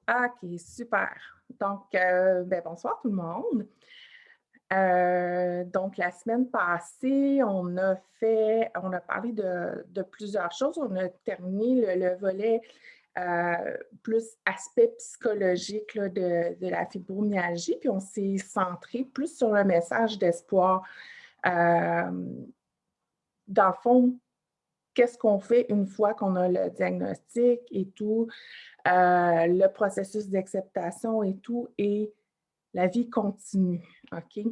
OK, super. Donc, bonsoir tout le monde. Donc la semaine passée, on a parlé de plusieurs choses. On a terminé le volet, plus aspect psychologique là, de la fibromyalgie, puis on s'est centré plus sur le message d'espoir. Hem, Dans le fond, qu'est-ce qu'on fait une fois qu'on a le diagnostic et tout, le processus d'acceptation et tout et la vie continue, OK?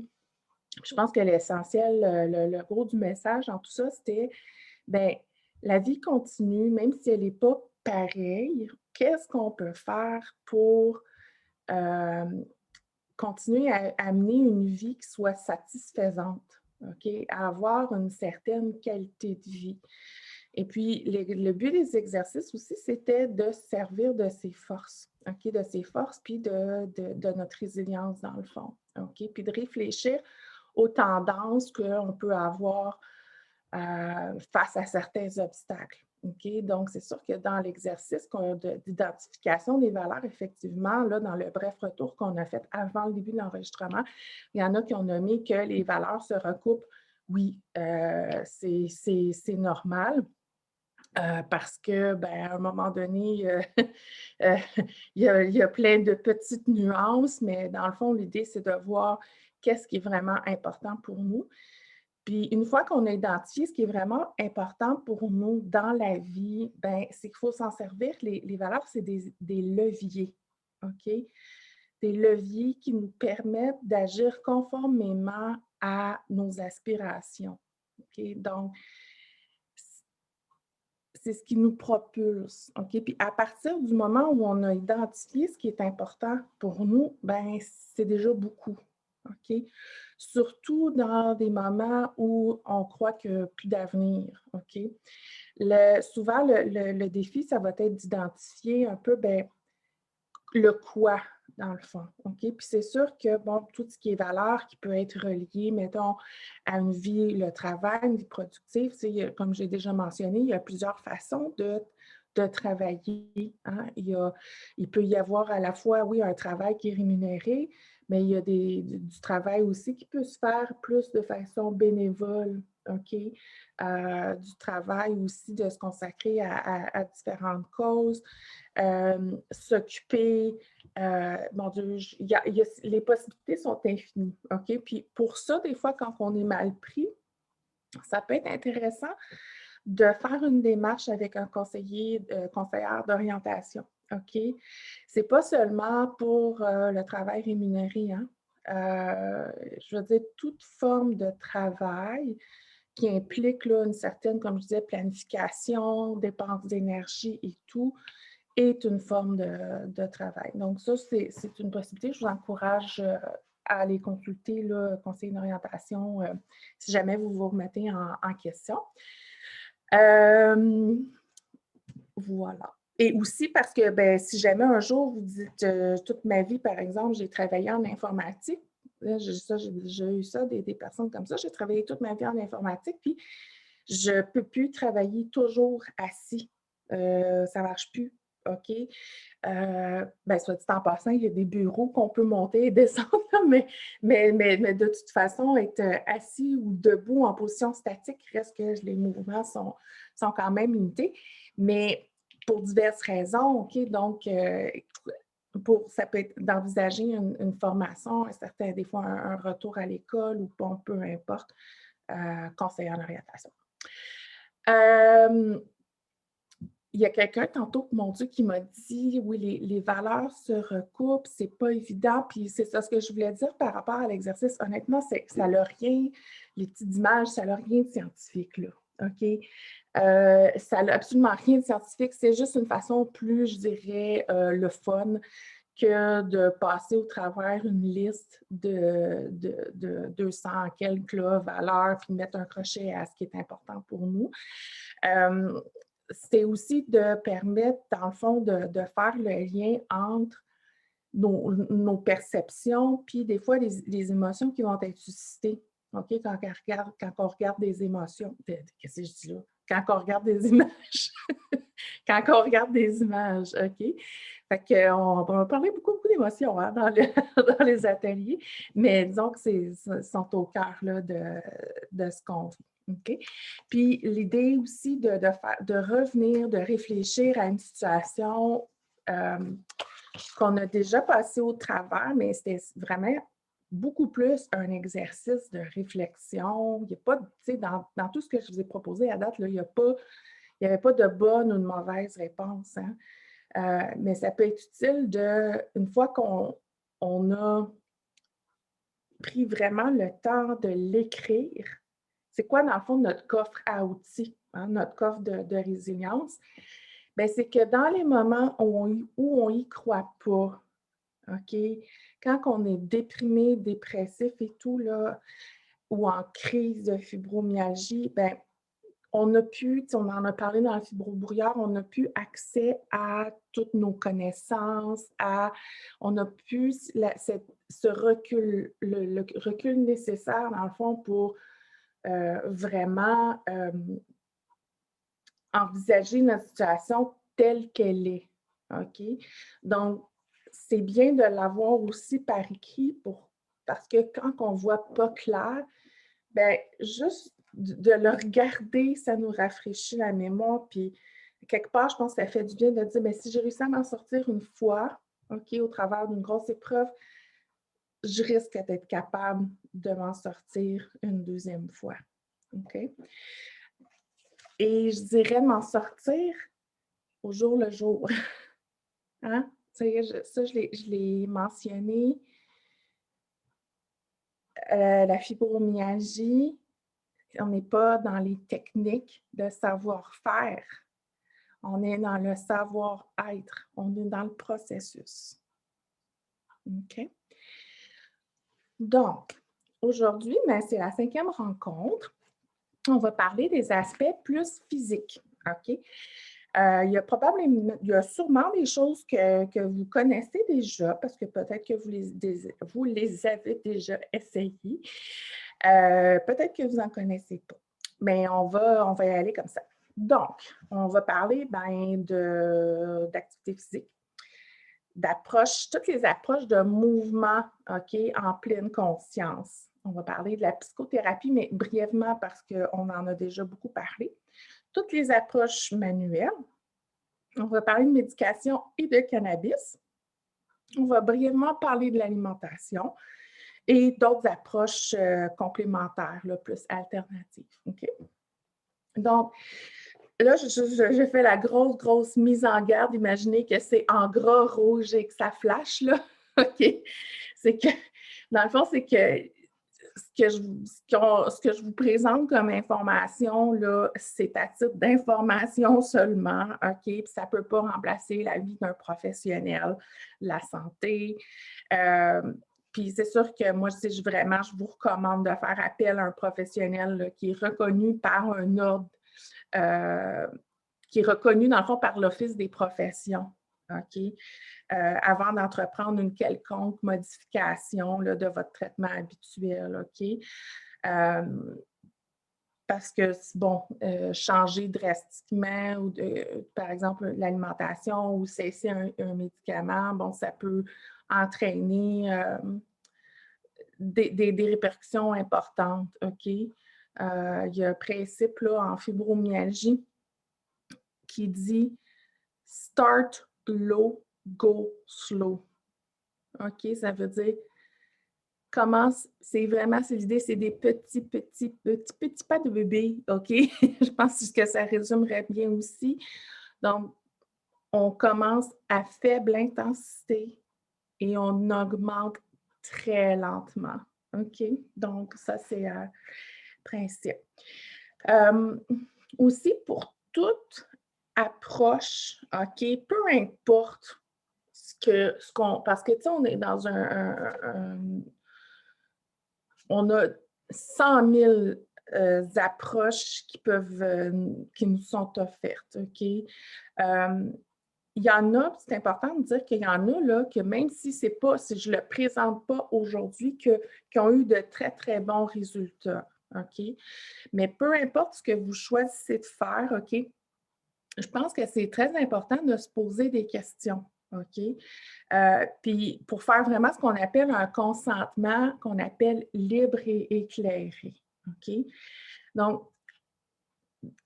Je pense que l'essentiel, le gros du message dans tout ça, c'était, ben, la vie continue, même si elle n'est pas pareille. Qu'est-ce qu'on peut faire pour, hem, continuer à mener une vie qui soit satisfaisante, OK? À avoir une certaine qualité de vie. Et puis, le but des exercices aussi, c'était de se servir de ses forces, OK? De ses forces, puis de notre résilience, dans le fond, OK? Puis de réfléchir aux tendances qu'on peut avoir face à certains obstacles. OK? Donc, c'est sûr que dans l'exercice d'identification des valeurs, effectivement, là, dans le bref retour qu'on a fait avant le début de l'enregistrement, il y en a qui ont nommé que les valeurs se recoupent. Oui, c'est normal. Parce que, ben, à un moment donné, heu, il y a plein de petites nuances, mais dans le fond, l'idée, c'est de voir qu'est-ce qui est vraiment important pour nous. Puis une fois qu'on a identifié ce qui est vraiment important pour nous dans la vie, ben, c'est qu'il faut s'en servir. Les valeurs, c'est des leviers, OK? Des leviers qui nous permettent d'agir conformément à nos aspirations, OK? Donc c'est ce qui nous propulse, OK? Puis à partir du moment où on a identifié ce qui est important pour nous, ben c'est déjà beaucoup, OK? Surtout dans des moments où on croit qu'il y a plus d'avenir, OK? Souvent, le défi, ça va être d'identifier un peu, ben, le quoi, dans le fond, OK? Puis c'est sûr que, bon, tout ce qui est valeur qui peut être relié, mettons, à une vie, le travail, une vie productive, tu sais, comme j'ai déjà mentionné, il y a plusieurs façons de travailler, hein. Il peut y avoir à la fois, oui, un travail qui est rémunéré, mais il y a du travail aussi qui peut se faire plus de façon bénévole, OK? Du travail aussi de se consacrer à différentes causes. S'occuper, mon Dieu, les possibilités sont infinies, OK? Puis pour ça, des fois, quand on est mal pris, ça peut être intéressant de faire une démarche avec un conseiller, conseillère d'orientation, OK? C'est pas seulement pour, le travail rémunéré, hein. Je veux dire toute forme de travail qui implique là, une certaine, comme je disais, planification, dépense d'énergie et tout, est une forme de travail. Donc ça, c'est une possibilité. Je vous encourage, à aller consulter là, conseiller d'orientation, si jamais vous vous remettez en question. Hem, voilà. Et aussi parce que, ben, si jamais un jour vous dites, toute ma vie, par exemple, j'ai travaillé en informatique, là, j'ai déjà eu ça, des personnes comme ça. J'ai travaillé toute ma vie en informatique, puis je peux plus travailler toujours assis. Ça marche plus, OK? Ben, soit dit en passant, il y a des bureaux qu'on peut monter et descendre, là, mais de toute façon, être, assis ou debout en position statique, reste que les mouvements sont quand même limités. Mais pour diverses raisons, OK? Donc, ça peut être d'envisager une formation, des fois un retour à l'école ou bon, peu importe, conseiller en orientation. Hem, il y a quelqu'un tantôt, mon Dieu, qui m'a dit: «Oui, les valeurs se recoupent, c'est pas évident», puis c'est ça ce que je voulais dire par rapport à l'exercice. Honnêtement, c'est ça n'a rien les petites images, ça n'a rien de scientifique, là, OK? Ça n'a absolument rien de scientifique, c'est juste une façon plus, je dirais, le fun que de passer au travers une liste de 200 quelques là, valeurs, puis de mettre un crochet à ce qui est important pour nous. Hem, c'est aussi de permettre, dans le fond, de faire le lien entre nos perceptions, puis des fois les émotions qui vont être suscitées, OK? Quand on regarde des émotions, qu'est-ce que je dis là? quand on regarde des images. Quand on regarde des images, OK? Fait qu'on va parler beaucoup, beaucoup d'émotions, hein, dans dans les ateliers, mais disons que sont au cœur, là, de ce qu'on vit, OK? Puis l'idée aussi de revenir, de réfléchir à une situation, qu'on a déjà passée au travers, mais c'était vraiment beaucoup plus un exercice de réflexion. Il y a pas, tu sais, dans tout ce que je vous ai proposé à date, là, il n'y avait pas de bonne ou de mauvaise réponse, hein. Mais ça peut être utile une fois qu'on a pris vraiment le temps de l'écrire, c'est quoi, dans le fond, notre coffre à outils, hein, notre coffre de résilience? Bien, c'est que dans les moments où on y croit pas, OK? Quand on est déprimé, dépressif et tout, là, ou en crise de fibromyalgie, bien, on n'a plus, on en a parlé dans la fibrobrouillard, on n'a plus accès à toutes nos connaissances, on n'a plus ce recul, le recul nécessaire, dans le fond, pour vraiment envisager notre situation telle qu'elle est. OK? Donc, c'est bien de l'avoir aussi par écrit parce que quand on ne voit pas clair, bien, juste de le regarder, ça nous rafraîchit la mémoire. Puis, quelque part, je pense que ça fait du bien de dire, bien, si j'ai réussi à m'en sortir une fois, OK, au travers d'une grosse épreuve, je risque d'être capable de m'en sortir une deuxième fois. OK? Et je dirais m'en sortir au jour le jour. Hein? Ça, je l'ai mentionné. La fibromyalgie, on n'est pas dans les techniques de savoir-faire. On est dans le savoir-être. On est dans le processus. OK? Donc, aujourd'hui, ben, c'est la 5e rencontre. On va parler des aspects plus physiques. OK? Il y a sûrement des choses que vous connaissez déjà, parce que peut-être que vous les avez déjà essayées. Peut-être que vous n'en connaissez pas. Mais on va y aller comme ça. Donc, on va parler d'activité physique, toutes les approches de mouvement, OK, en pleine conscience. On va parler de la psychothérapie, mais brièvement parce qu'on en a déjà beaucoup parlé. Toutes les approches manuelles. On va parler de médication et de cannabis. On va brièvement parler de l'alimentation et d'autres approches complémentaires, là, plus alternatives. OK? Donc, là, je fais la grosse mise en garde. Imaginez que c'est en gras rouge et que ça flash, là. OK? C'est que, dans le fond, c'est que ce que je vous présente comme information, là, c'est à titre d'information seulement, OK? Puis ça ne peut pas remplacer la vie d'un professionnel, la santé. Puis c'est sûr que moi, je vous recommande de faire appel à un professionnel là, qui est reconnu par un ordre, qui est reconnu, dans le fond, par l'Office des professions, OK? Avant d'entreprendre une quelconque modification là, de votre traitement habituel, OK? Parce que, bon, changer drastiquement ou par exemple, l'alimentation ou cesser un médicament, bon, ça peut entraîner des répercussions importantes, OK? Il y a un principe là, en fibromyalgie qui dit « Start low, go slow ». OK? Ça veut dire c'est l'idée, c'est des petits pas de bébé, OK? Je pense que ça résumerait bien aussi. Donc, on commence à faible intensité et on augmente très lentement, OK? Donc, ça, c'est un principe. Aussi, pour toute approche, OK, peu importe parce que, tu sais, on est dans on a 100 000 approches qui nous sont offertes, OK? Il y en a, c'est important de dire qu'il y en a là, que même si je ne le présente pas aujourd'hui, qui ont eu de très, très bons résultats, OK? Mais peu importe ce que vous choisissez de faire, OK? Je pense que c'est très important de se poser des questions, OK? Puis pour faire vraiment ce qu'on appelle un consentement qu'on appelle libre et éclairé, OK? Donc,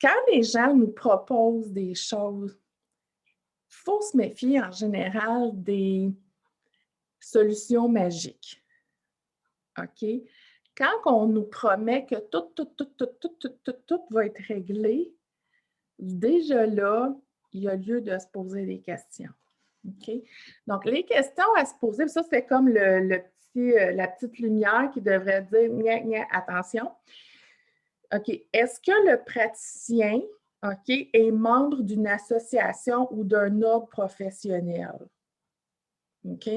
quand les gens nous proposent des choses, il faut se méfier en général des solutions magiques, OK? Quand on nous promet que tout va être réglé, déjà là, il y a lieu de se poser des questions. OK? Donc, les questions à se poser, ça, c'est comme la petite lumière qui devrait dire gna, gna, attention. OK. Est-ce que le praticien, OK, est membre d'une association ou d'un ordre professionnel? OK?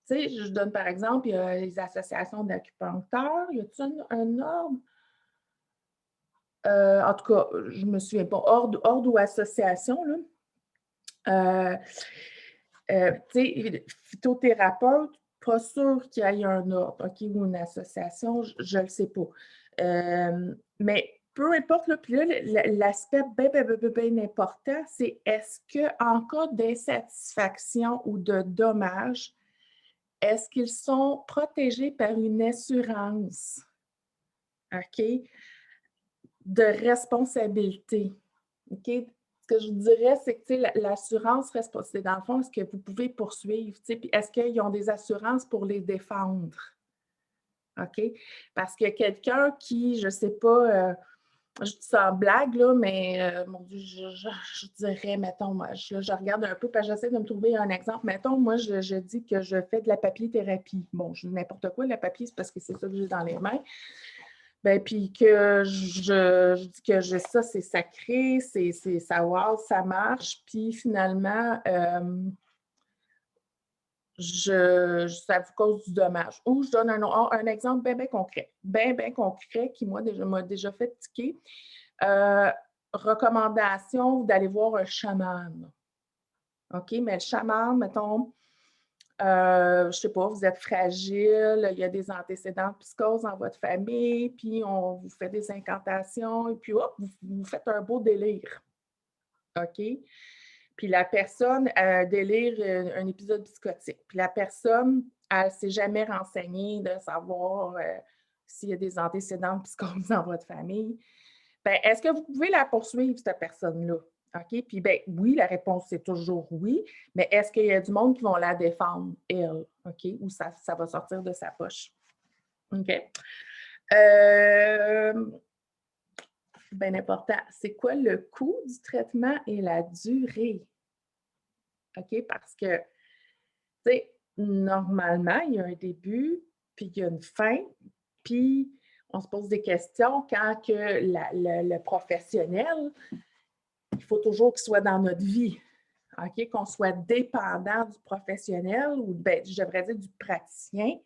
Tu sais, je donne par exemple, il y a les associations d'acupuncteurs. Y a-t-il un ordre? En tout cas, je ne me souviens pas. Ordre ou association, là. Tu sais, phytothérapeute, pas sûr qu'il y ait un ordre, OK, ou une association, je ne le sais pas. Mais peu importe, là, puis là, l'aspect bien important, c'est est-ce qu'en cas d'insatisfaction ou de dommage, est-ce qu'ils sont protégés par une assurance, OK, de responsabilité? OK? Ce que je vous dirais, c'est que l'assurance, c'est dans le fond, est-ce que vous pouvez poursuivre? Puis est-ce qu'ils ont des assurances pour les défendre? OK? Parce que quelqu'un qui, je ne sais pas, je dis ça en blague, là, mais mon Dieu, je dirais, mettons, moi, je regarde un peu, parce que j'essaie de me trouver un exemple. Mettons, moi, je dis que je fais de la papier-thérapie. Bon, je dis n'importe quoi, la papier, c'est parce que c'est ça que j'ai dans les mains. Ben, puis que je dis que ça, c'est sacré, ça wow, ça marche. Puis finalement, ça vous cause du dommage. Ou je donne un exemple bien concret qui, moi, m'a déjà fait tiquer. Recommandation d'aller voir un chaman. OK? Mais le chaman, mettons, je ne sais pas, vous êtes fragile, il y a des antécédents de psychose dans votre famille, puis on vous fait des incantations, et puis hop, vous faites un beau délire. OK? Puis la personne a un délire, un épisode psychotique. Puis la personne, elle ne s'est jamais renseignée de savoir s'il y a des antécédents de psychose dans votre famille. Bien, est-ce que vous pouvez la poursuivre, cette personne-là? OK? Puis, bien, oui, la réponse, c'est toujours oui, mais est-ce qu'il y a du monde qui vont la défendre, elle? OK? Ou ça va sortir de sa poche? OK? Bien important. C'est quoi le coût du traitement et la durée? OK? Parce que, tu sais, normalement, il y a un début, puis il y a une fin, puis on se pose des questions quand que le professionnel, il faut toujours qu'il soit dans notre vie, OK? Qu'on soit dépendant du professionnel ou, bien, je devrais dire du praticien,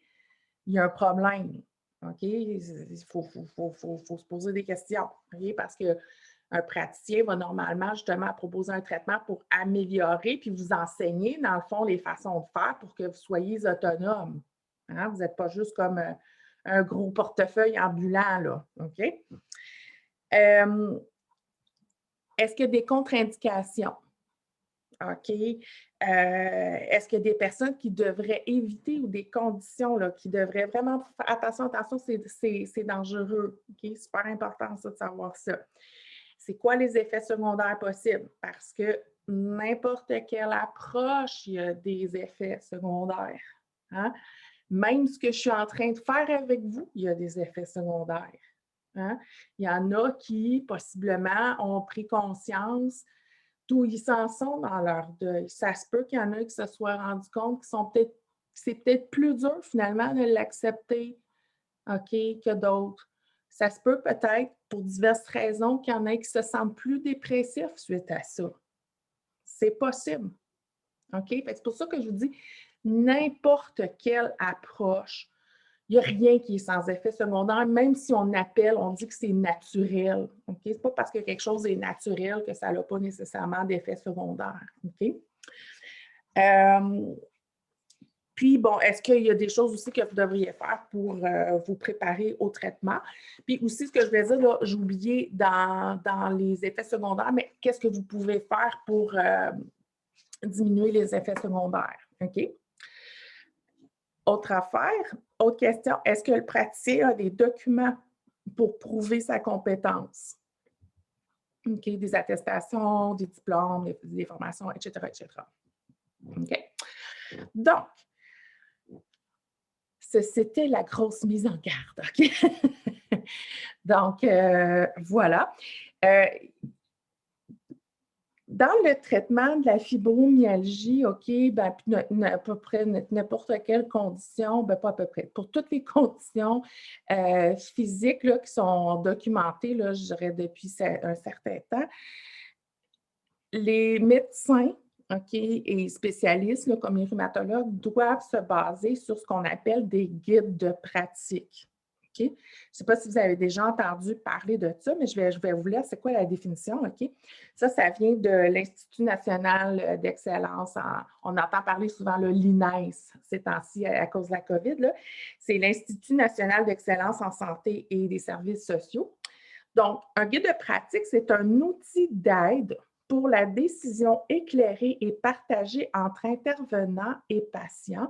il y a un problème, OK? Il faut se poser des questions, OK? Parce qu'un praticien va normalement, justement, proposer un traitement pour améliorer puis vous enseigner, dans le fond, les façons de faire pour que vous soyez autonome. Hein? Vous n'êtes pas juste comme un gros portefeuille ambulant, là, OK? Est-ce qu'il y a des contre-indications? OK. Est-ce qu'il y a des personnes qui devraient éviter ou des conditions là, qui devraient vraiment faire attention, c'est dangereux. OK? Super important ça, de savoir ça. C'est quoi les effets secondaires possibles? Parce que n'importe quelle approche, il y a des effets secondaires. Hein? Même ce que je suis en train de faire avec vous, il y a des effets secondaires. Hein? Il y en a qui, possiblement, ont pris conscience d'où ils s'en sont dans leur deuil. Ça se peut qu'il y en ait qui se soient rendus compte c'est peut-être plus dur finalement de l'accepter, OK, que d'autres. Ça se peut peut-être, pour diverses raisons, qu'il y en ait qui se sentent plus dépressifs suite à ça. C'est possible, OK? C'est pour ça que je vous dis, n'importe quelle approche, il n'y a rien qui est sans effet secondaire, même si on dit que c'est naturel. OK? Ce n'est pas parce que quelque chose est naturel que ça n'a pas nécessairement d'effet secondaire. OK? Puis, bon, est-ce qu'il y a des choses aussi que vous devriez faire pour vous préparer au traitement? Puis aussi, ce que je voulais dire, là, j'ai oublié dans les effets secondaires, mais qu'est-ce que vous pouvez faire pour diminuer les effets secondaires? OK? Autre affaire, autre question, est-ce que le praticien a des documents pour prouver sa compétence? OK, des attestations, des diplômes, des formations, etc., etc. OK? Donc, c'était la grosse mise en garde, OK? Donc, voilà. Dans le traitement de la fibromyalgie, OK, ben, puis à peu près n'importe quelle condition, ben, pas à peu près, pour toutes les conditions physiques là, qui sont documentées, là, je dirais depuis un certain temps, les médecins, OK, et spécialistes, là, comme les rhumatologues, doivent se baser sur ce qu'on appelle des guides de pratique. OK? Je ne sais pas si vous avez déjà entendu parler de ça, mais je vais vous lire c'est quoi la définition. OK? Ça vient de l'Institut national d'excellence. On entend parler souvent le l'INES ces temps-ci à cause de la COVID. C'est l'Institut national d'excellence en santé et des services sociaux. Donc, un guide de pratique, c'est un outil d'aide pour la décision éclairée et partagée entre intervenants et patients,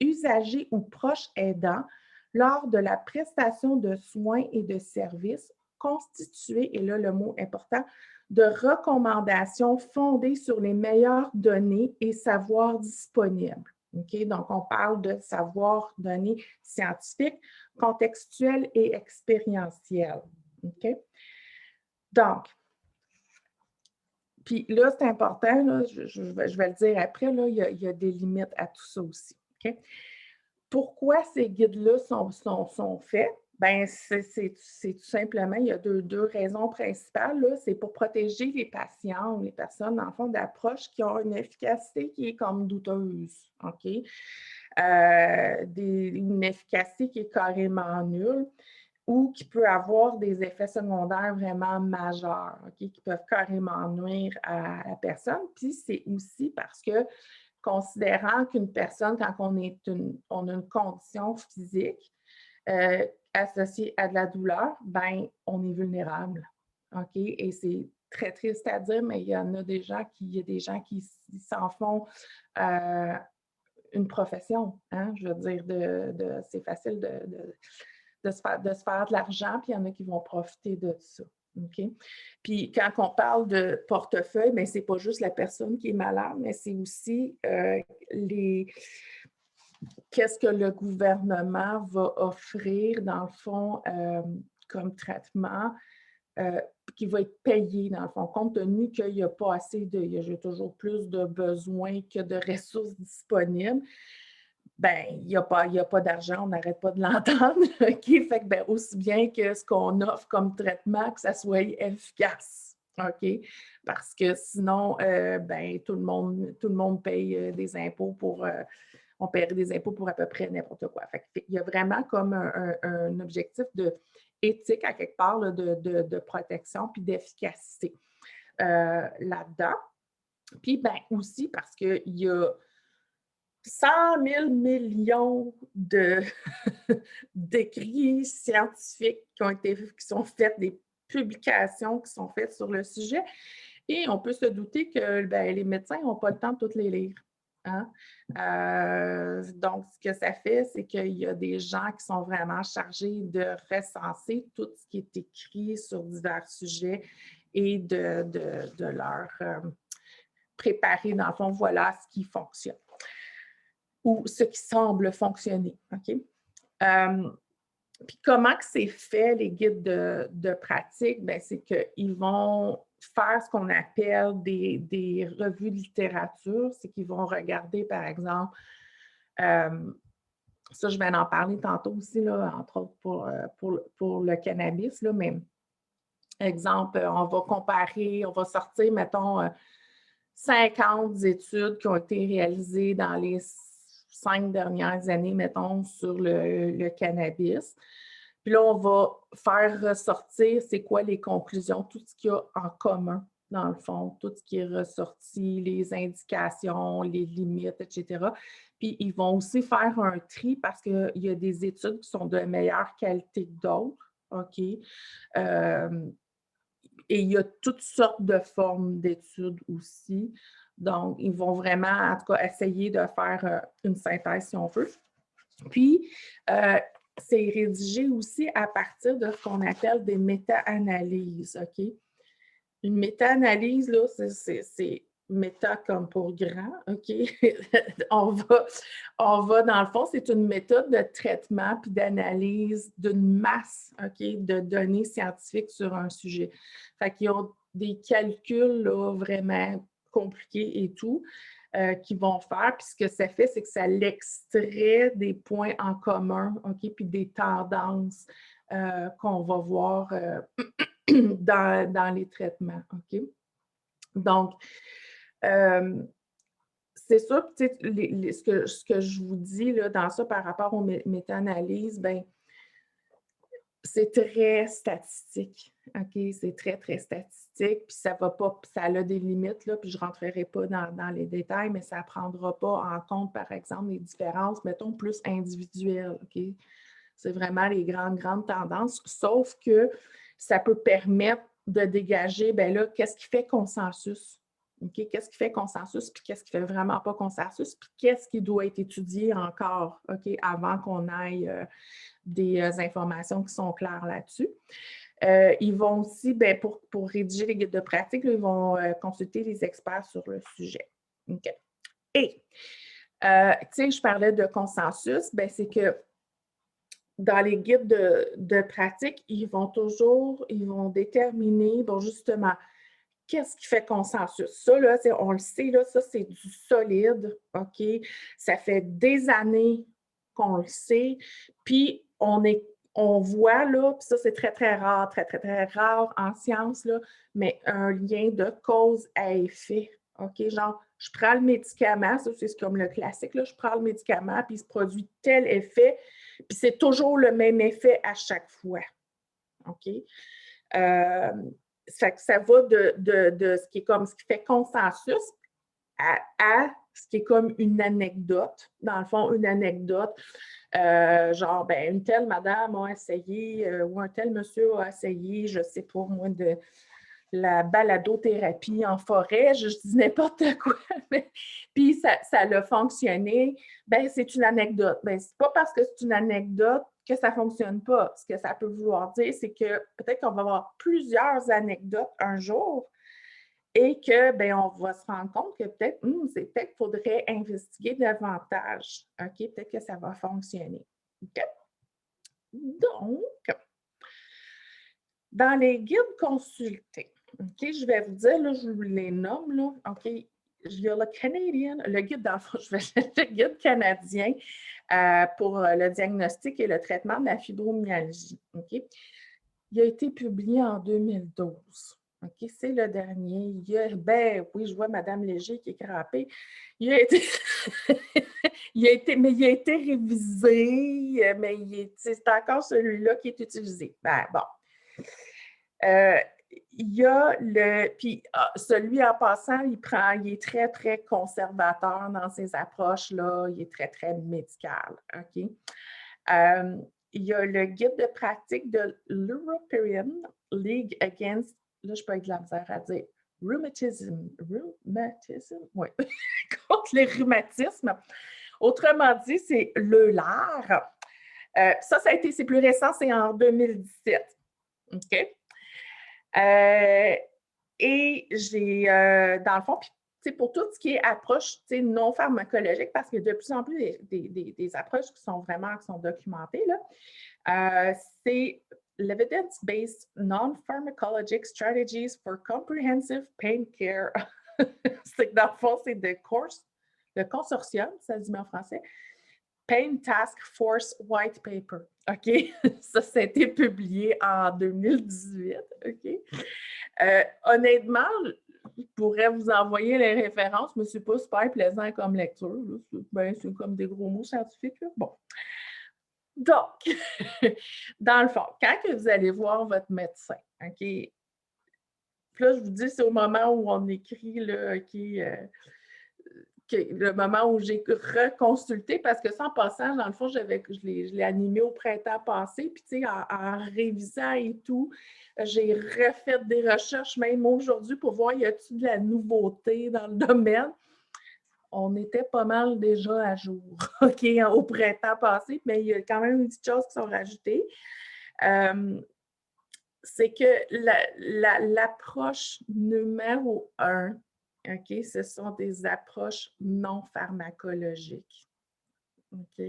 usagers ou proches aidants lors de la prestation de soins et de services constituée, et là le mot important, de recommandations fondées sur les meilleures données et savoirs disponibles. Okay? Donc, on parle de savoirs, données scientifiques, contextuels et expérientiels. Okay? Donc, puis là, c'est important, là, je vais le dire après, là, il y a des limites à tout ça aussi. Okay? Pourquoi ces guides-là sont faits? Bien, c'est tout simplement, il y a deux raisons principales. C'est pour protéger les patients ou les personnes, dans le fond, d'approches qui ont une efficacité qui est comme douteuse. OK? Une efficacité qui est carrément nulle ou qui peut avoir des effets secondaires vraiment majeurs, okay, qui peuvent carrément nuire à la personne. Puis c'est aussi parce que, considérant qu'une personne, quand on a une condition physique associée à de la douleur, ben on est vulnérable. OK? Et c'est très triste à dire, mais il y a des gens qui s'en font une profession. Hein? Je veux dire, c'est facile de se faire de l'argent, puis il y en a qui vont profiter de ça. OK? Puis quand on parle de portefeuille, bien, ce n'est pas juste la personne qui est malade, mais c'est aussi qu'est-ce que le gouvernement va offrir, dans le fond, comme traitement, qui va être payé, dans le fond, compte tenu qu'il n'y a pas assez il y a toujours plus de besoins que de ressources disponibles. Ben, il n'y a pas d'argent, on n'arrête pas de l'entendre. OK? Fait que, ben, aussi bien que ce qu'on offre comme traitement, que ça soit efficace. OK? Parce que sinon, ben, tout le monde paye des impôts on paierait des impôts pour à peu près n'importe quoi. Fait qu'il y a vraiment comme un objectif de éthique à quelque part là, de protection puis d'efficacité là-dedans. Puis, ben, aussi parce qu'il y a 100 000 millions d'écrits scientifiques qui sont faits, des publications qui sont faites sur le sujet. Et on peut se douter que ben, les médecins n'ont pas le temps de toutes les lire. Hein? Donc, ce que ça fait, c'est qu'il y a des gens qui sont vraiment chargés de recenser tout ce qui est écrit sur divers sujets et de leur préparer, dans le fond, voilà ce qui fonctionne ou ce qui semble fonctionner. OK? Puis comment que c'est fait, les guides de pratique? Bien, c'est qu'ils vont faire ce qu'on appelle des revues de littérature. C'est qu'ils vont regarder, par exemple, ça, je vais en parler tantôt aussi, là, entre autres pour le cannabis, là, mais exemple, on va comparer, on va sortir, mettons, 50 études qui ont été réalisées dans les 5 dernières années, mettons, sur le cannabis. Puis là, on va faire ressortir c'est quoi les conclusions, tout ce qu'il y a en commun dans le fond, tout ce qui est ressorti, les indications, les limites, etc. Puis, ils vont aussi faire un tri parce qu'il y a des études qui sont de meilleure qualité que d'autres, OK? Euh, et il y a toutes sortes de formes d'études aussi. Donc, ils vont vraiment, en tout cas, essayer de faire une synthèse, si on veut. Puis, c'est rédigé aussi à partir de ce qu'on appelle des méta-analyses, OK? Une méta-analyse, là, c'est méta comme pour grand, OK? on va, dans le fond, c'est une méthode de traitement puis d'analyse d'une masse, OK, de données scientifiques sur un sujet. Fait qu'ils ont des calculs, là, vraiment compliqués et tout, qu'ils vont faire. Puis ce que ça fait, c'est que ça l'extrait des points en commun, OK, puis des tendances qu'on va voir dans les traitements, OK? Donc, euh, c'est sûr, ce que je vous dis là, dans ça par rapport aux méta-analyses, ben, c'est très statistique, OK? C'est très, très statistique, puis ça va pas, ça a des limites, là, puis je ne rentrerai pas dans les détails, mais ça ne prendra pas en compte, par exemple, les différences, mettons, plus individuelles, OK? C'est vraiment les grandes tendances, sauf que ça peut permettre de dégager, bien là, qu'est-ce qui fait consensus? OK? Qu'est-ce qui fait consensus, puis qu'est-ce qui fait vraiment pas consensus, puis qu'est-ce qui doit être étudié encore, OK, avant qu'on aille des informations qui sont claires là-dessus. Ils vont aussi, bien, pour rédiger les guides de pratique, là, ils vont consulter les experts sur le sujet. OK? Et, tu sais, je parlais de consensus, bien, c'est que dans les guides de pratique, ils vont déterminer, bon, justement, qu'est-ce qui fait consensus? Ça, là, on le sait, là, ça, c'est du solide, OK? Ça fait des années qu'on le sait, puis on voit, là, puis ça, c'est très, très rare, très, très, très rare en sciences, là, mais un lien de cause à effet, OK? Genre, je prends le médicament, ça, c'est comme le classique, là, je prends le médicament, puis il se produit tel effet, puis c'est toujours le même effet à chaque fois, OK? Ça va de ce qui est comme ce qui fait consensus à ce qui est comme une anecdote. Dans le fond, une anecdote, genre, ben, une telle madame a essayé ou un tel monsieur a essayé, je ne sais pas moi, de la baladothérapie en forêt, je dis n'importe quoi, mais, puis ça a fonctionné, ben c'est une anecdote. Ben, c'est pas parce que c'est une anecdote que ça ne fonctionne pas. Ce que ça peut vouloir dire, c'est que peut-être qu'on va avoir plusieurs anecdotes un jour et que, ben, on va se rendre compte que peut-être, peut-être qu'il faudrait investiguer davantage. OK? Peut-être que ça va fonctionner. OK? Donc, dans les guides consultés, OK, je vais vous dire, là, je vous les nomme, là, OK, il y a le Canadian, le guide, dans le fond, je vais le guide canadien pour le diagnostic et le traitement de la fibromyalgie, OK? Il a été publié en 2012. OK, c'est le dernier. Ben oui, je vois Mme Léger qui est crapée. Il a été, il a été révisé, mais c'est encore celui-là qui est utilisé. Ben bon. Il y a puis celui en passant, il est très, très conservateur dans ses approches-là. Il est très, très médical. OK? Il y a le guide de pratique de l'European League Against, là, je peux être de la misère à dire, rheumatism, oui, contre les rhumatismes. Autrement dit, c'est l'EULAR. Ça a été, c'est plus récent, c'est en 2017. OK? Et j'ai, dans le fond, puis, pour tout ce qui est approche non pharmacologique, parce qu'il y a de plus en plus des approches qui sont documentées, là, c'est l'Evidence-Based Non-Pharmacologic Strategies for Comprehensive Pain Care. C'est que dans le fond, c'est le consortium, ça se dit en français, Pain Task Force White Paper. OK? Ça a été publié en 2018. OK? Honnêtement, je pourrais vous envoyer les références, mais ce n'est pas super plaisant comme lecture. C'est comme des gros mots scientifiques. Là. Bon. Donc, dans le fond, quand que vous allez voir votre médecin, OK? Puis là, je vous dis, c'est au moment où on écrit, là, le moment où j'ai reconsulté, parce que ça, en passant, dans le fond, je l'ai animé au printemps passé, puis tu sais, en révisant et tout, j'ai refait des recherches, même aujourd'hui, pour voir y a-t-il de la nouveauté dans le domaine. On était pas mal déjà à jour, OK, au printemps passé, mais il y a quand même des petites choses qui sont rajoutées. C'est que l'approche numéro 1, OK, ce sont des approches non pharmacologiques. OK?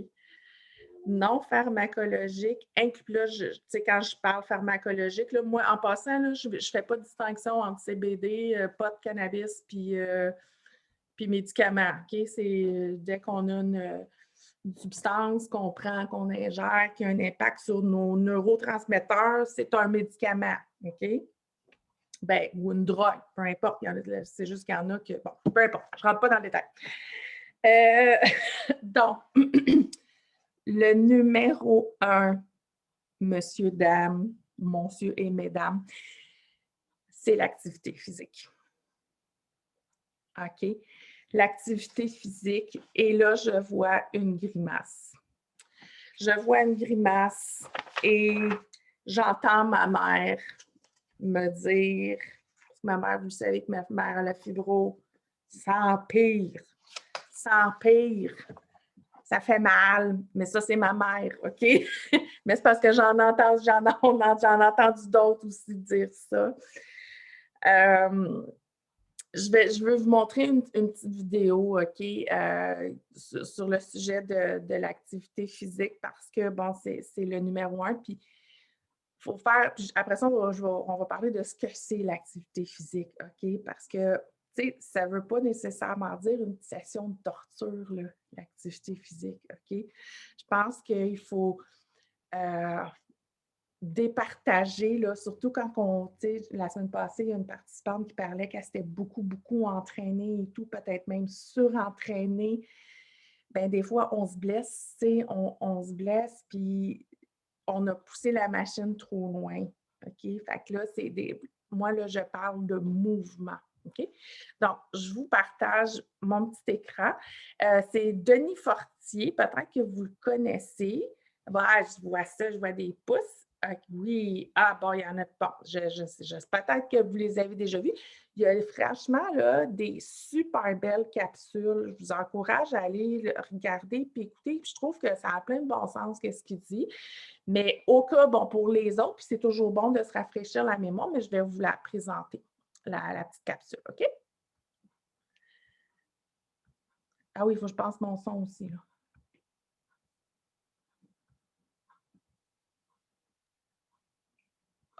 Non pharmacologiques inclut, là, tu sais, quand je parle pharmacologique, là, moi, en passant, là, je ne fais pas de distinction entre CBD, pot de cannabis, puis médicaments. OK? C'est dès qu'on a une substance qu'on prend, qu'on ingère, qui a un impact sur nos neurotransmetteurs, c'est un médicament. OK? Ben, ou une drogue, peu importe. C'est juste qu'il y en a que. Bon, peu importe, je ne rentre pas dans le détail. Donc, le numéro 1, monsieur, dame, monsieur et mesdames, c'est l'activité physique. OK? L'activité physique, et là, je vois une grimace. Je vois une grimace et j'entends ma mère me dire, ma mère, vous savez que ma mère a la fibro, ça empire, ça fait mal, mais ça, c'est ma mère, OK? Mais c'est parce que j'en ai entendu d'autres aussi dire ça. Je veux vous montrer une petite vidéo, OK, sur le sujet de l'activité physique parce que, bon, c'est le numéro 1. Puis, il faut faire. Puis après ça, on va parler de ce que c'est l'activité physique, OK? Parce que, tu sais, ça ne veut pas nécessairement dire une session de torture, là, l'activité physique, OK? Je pense qu'il faut départager, là, surtout quand tu sais, la semaine passée, il y a une participante qui parlait qu'elle s'était beaucoup, beaucoup entraînée et tout, peut-être même surentraînée. Bien, des fois, on se blesse, tu sais, on se blesse, puis on a poussé la machine trop loin, OK? Fait que là, moi, là, je parle de mouvement, OK? Donc, je vous partage mon petit écran. C'est Denis Fortier, peut-être que vous le connaissez. Bon, je vois ça, je vois des pouces. Oui, bon, il y en a pas. Peut-être que vous les avez déjà vus. Il y a franchement là, des super belles capsules. Je vous encourage à aller le regarder et écouter. Puis je trouve que ça a plein de bon sens, ce qu'il dit. Mais au cas, bon, pour les autres, puis c'est toujours bon de se rafraîchir la mémoire, mais je vais vous la présenter, la petite capsule, OK? Ah oui, il faut que je passe mon son aussi, là.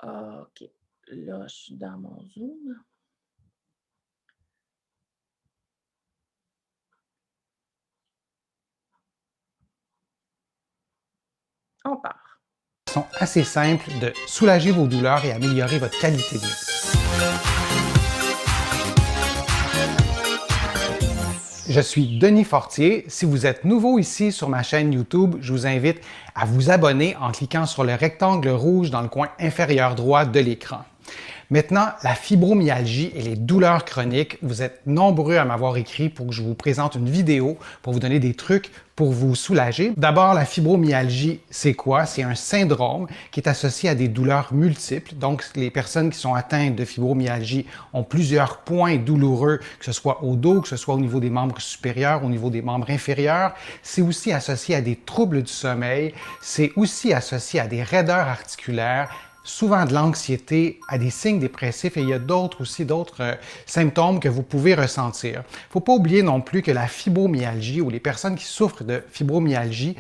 OK. Là, je suis dans mon Zoom. On part. Sont assez simples de soulager vos douleurs et améliorer votre qualité de vie. Je suis Denis Fortier. Si vous êtes nouveau ici sur ma chaîne YouTube, je vous invite à vous abonner en cliquant sur le rectangle rouge dans le coin inférieur droit de l'écran. Maintenant, la fibromyalgie et les douleurs chroniques, vous êtes nombreux à m'avoir écrit pour que je vous présente une vidéo pour vous donner des trucs pour vous soulager. D'abord, la fibromyalgie, c'est quoi? C'est un syndrome qui est associé à des douleurs multiples. Donc, les personnes qui sont atteintes de fibromyalgie ont plusieurs points douloureux, que ce soit au dos, que ce soit au niveau des membres supérieurs, au niveau des membres inférieurs. C'est aussi associé à des troubles du sommeil. C'est aussi associé à des raideurs articulaires, souvent de l'anxiété, à des signes dépressifs et il y a d'autres symptômes que vous pouvez ressentir. Il ne faut pas oublier non plus que la fibromyalgie ou les personnes qui souffrent de fibromyalgie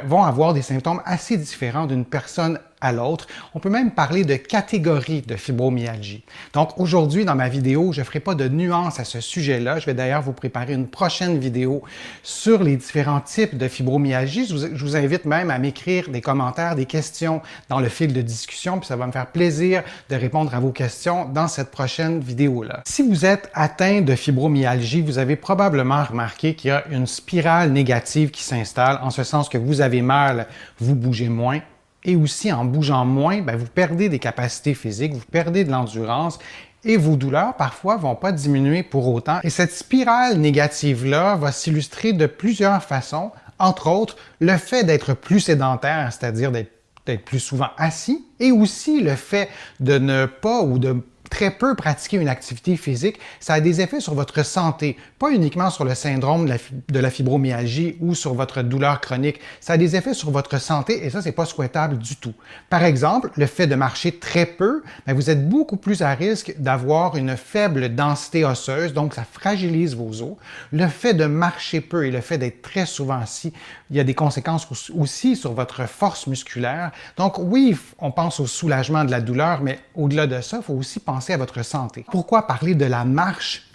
vont avoir des symptômes assez différents d'une personne à l'autre. On peut même parler de catégories de fibromyalgie. Donc aujourd'hui, dans ma vidéo, je ne ferai pas de nuances à ce sujet-là. Je vais d'ailleurs vous préparer une prochaine vidéo sur les différents types de fibromyalgie. Je vous invite même à m'écrire des commentaires, des questions dans le fil de discussion, puis ça va me faire plaisir de répondre à vos questions dans cette prochaine vidéo-là. Si vous êtes atteint de fibromyalgie, vous avez probablement remarqué qu'il y a une spirale négative qui s'installe, en ce sens que vous avez mal, vous bougez moins. Et aussi, en bougeant moins, vous perdez des capacités physiques, vous perdez de l'endurance et vos douleurs parfois vont pas diminuer pour autant. Et cette spirale négative-là va s'illustrer de plusieurs façons, entre autres le fait d'être plus sédentaire, c'est-à-dire d'être plus souvent assis, et aussi le fait de ne pas ou de très peu pratiquer une activité physique, ça a des effets sur votre santé, pas uniquement sur le syndrome de la fibromyalgie ou sur votre douleur chronique, ça a des effets sur votre santé et ça, c'est pas souhaitable du tout. Par exemple, le fait de marcher très peu, vous êtes beaucoup plus à risque d'avoir une faible densité osseuse, donc ça fragilise vos os. Le fait de marcher peu et le fait d'être très souvent assis, il y a des conséquences aussi sur votre force musculaire. Donc oui, on pense au soulagement de la douleur, mais au-delà de ça, il faut aussi penser à votre santé. Pourquoi parler de la marche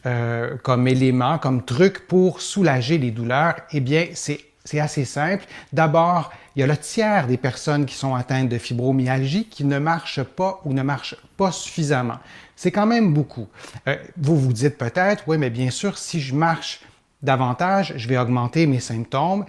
comme élément, comme truc pour soulager les douleurs? Eh bien, c'est assez simple. D'abord, il y a le tiers des personnes qui sont atteintes de fibromyalgie qui ne marchent pas ou ne marchent pas suffisamment. C'est quand même beaucoup. Vous vous dites peut-être, oui, mais bien sûr, si je marche davantage, je vais augmenter mes symptômes.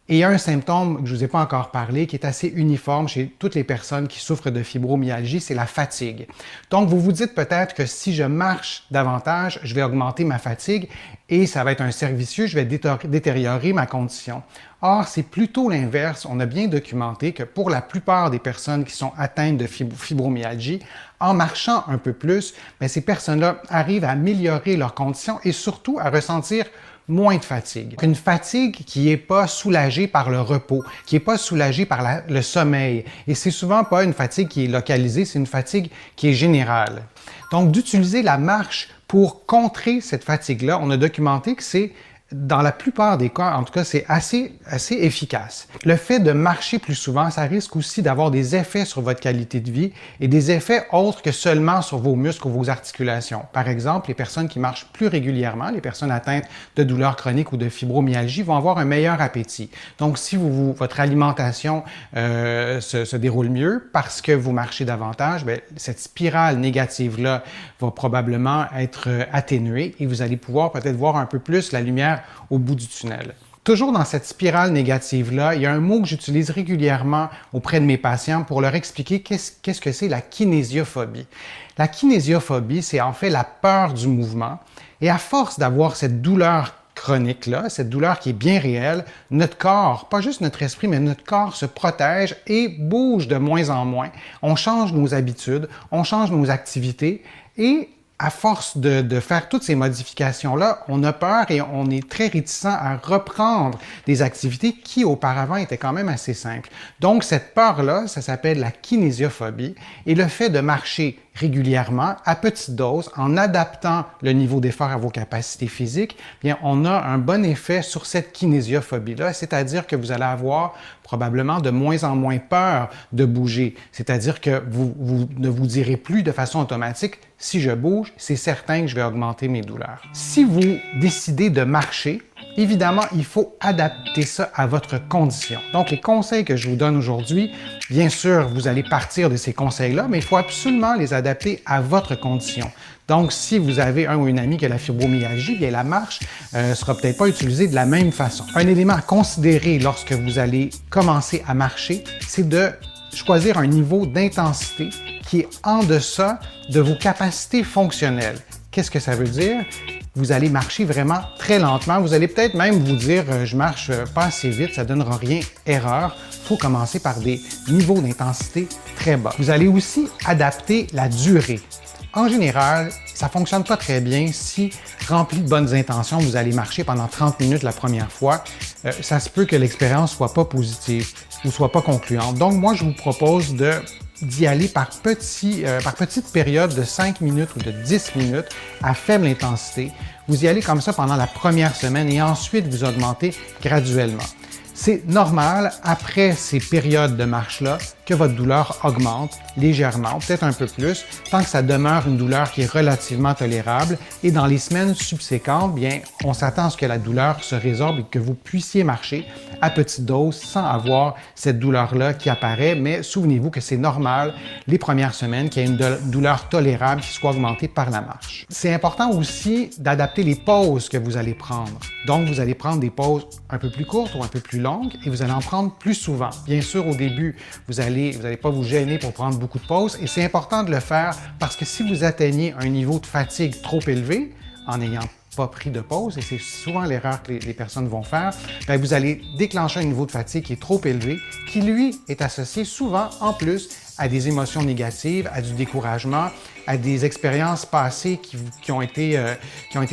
Et il y a un symptôme que je ne vous ai pas encore parlé qui est assez uniforme chez toutes les personnes qui souffrent de fibromyalgie, c'est la fatigue. Donc, vous vous dites peut-être que si je marche davantage, je vais augmenter ma fatigue et ça va être un cercle vicieux, je vais détériorer ma condition. Or, c'est plutôt l'inverse. On a bien documenté que pour la plupart des personnes qui sont atteintes de fibromyalgie, en marchant un peu plus, ces personnes-là arrivent à améliorer leur condition et surtout à ressentir moins de fatigue. Une fatigue qui n'est pas soulagée par le repos, qui n'est pas soulagée par le sommeil. Et c'est souvent pas une fatigue qui est localisée, c'est une fatigue qui est générale. Donc, d'utiliser la marche pour contrer cette fatigue-là, on a documenté que c'est dans la plupart des cas, en tout cas, c'est assez efficace. Le fait de marcher plus souvent, ça risque aussi d'avoir des effets sur votre qualité de vie et des effets autres que seulement sur vos muscles ou vos articulations. Par exemple, les personnes qui marchent plus régulièrement, les personnes atteintes de douleurs chroniques ou de fibromyalgie vont avoir un meilleur appétit. Donc, si votre alimentation se déroule mieux parce que vous marchez davantage, cette spirale négative-là va probablement être atténuée et vous allez pouvoir peut-être voir un peu plus la lumière au bout du tunnel. Toujours dans cette spirale négative-là, il y a un mot que j'utilise régulièrement auprès de mes patients pour leur expliquer qu'est-ce que c'est la kinésiophobie. La kinésiophobie, c'est en fait la peur du mouvement et à force d'avoir cette douleur chronique-là, cette douleur qui est bien réelle, notre corps, pas juste notre esprit, mais notre corps se protège et bouge de moins en moins. On change nos habitudes, on change nos activités et à force de faire toutes ces modifications-là, on a peur et on est très réticent à reprendre des activités qui auparavant étaient quand même assez simples. Donc cette peur-là, ça s'appelle la kinésiophobie et le fait de marcher régulièrement, à petite dose, en adaptant le niveau d'effort à vos capacités physiques, bien, on a un bon effet sur cette kinésiophobie-là, c'est-à-dire que vous allez avoir probablement de moins en moins peur de bouger. C'est-à-dire que vous ne vous direz plus de façon automatique, si je bouge, c'est certain que je vais augmenter mes douleurs. Si vous décidez de marcher, évidemment, il faut adapter ça à votre condition. Donc, les conseils que je vous donne aujourd'hui, bien sûr, vous allez partir de ces conseils-là, mais il faut absolument les adapter à votre condition. Donc, si vous avez un ou une amie qui a la fibromyalgie, bien la marche ne sera peut-être pas utilisée de la même façon. Un élément à considérer lorsque vous allez commencer à marcher, c'est de choisir un niveau d'intensité qui est en deçà de vos capacités fonctionnelles. Qu'est-ce que ça veut dire? Vous allez marcher vraiment très lentement. Vous allez peut-être même vous dire « je marche pas assez vite, ça ne donnera rien, erreur ». Il faut commencer par des niveaux d'intensité très bas. Vous allez aussi adapter la durée. En général, ça ne fonctionne pas très bien si, rempli de bonnes intentions, vous allez marcher pendant 30 minutes la première fois. Ça se peut que l'expérience ne soit pas positive ou ne soit pas concluante. Donc, moi, je vous propose d'y aller par petites périodes de 5 minutes ou de 10 minutes à faible intensité. Vous y allez comme ça pendant la première semaine et ensuite vous augmentez graduellement. C'est normal, après ces périodes de marche-là, que votre douleur augmente légèrement, peut-être un peu plus, tant que ça demeure une douleur qui est relativement tolérable. Et dans les semaines subséquentes, bien, on s'attend à ce que la douleur se résorbe et que vous puissiez marcher à petite dose sans avoir cette douleur-là qui apparaît. Mais souvenez-vous que c'est normal les premières semaines qu'il y ait une douleur tolérable qui soit augmentée par la marche. C'est important aussi d'adapter les pauses que vous allez prendre. Donc, vous allez prendre des pauses un peu plus courtes ou un peu plus longue et vous allez en prendre plus souvent. Bien sûr, au début, vous allez pas vous gêner pour prendre beaucoup de pauses et c'est important de le faire parce que si vous atteignez un niveau de fatigue trop élevé, en n'ayant pas pris de pause, et c'est souvent l'erreur que les personnes vont faire, bien, vous allez déclencher un niveau de fatigue qui est trop élevé, qui lui est associé souvent en plus à des émotions négatives, à du découragement, à des expériences passées qui ont été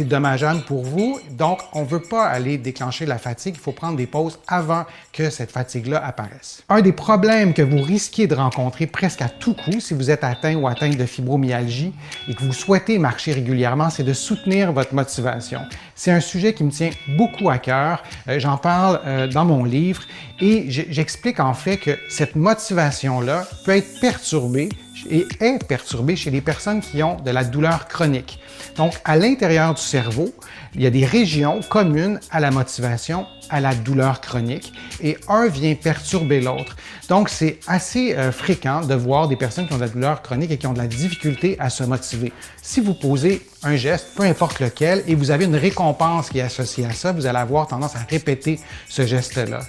dommageables pour vous. Donc, on ne veut pas aller déclencher la fatigue, il faut prendre des pauses avant que cette fatigue-là apparaisse. Un des problèmes que vous risquez de rencontrer presque à tout coup si vous êtes atteint ou atteinte de fibromyalgie et que vous souhaitez marcher régulièrement, c'est de soutenir votre motivation. C'est un sujet qui me tient beaucoup à cœur. J'en parle dans mon livre et j'explique en fait que cette motivation-là peut être perturbée et est perturbée chez les personnes qui ont de la douleur chronique. Donc, à l'intérieur du cerveau, il y a des régions communes à la motivation, à la douleur chronique, et un vient perturber l'autre. Donc, c'est assez fréquent de voir des personnes qui ont de la douleur chronique et qui ont de la difficulté à se motiver. Si vous posez un geste, peu importe lequel, et vous avez une récompense qui est associée à ça, vous allez avoir tendance à répéter ce geste-là.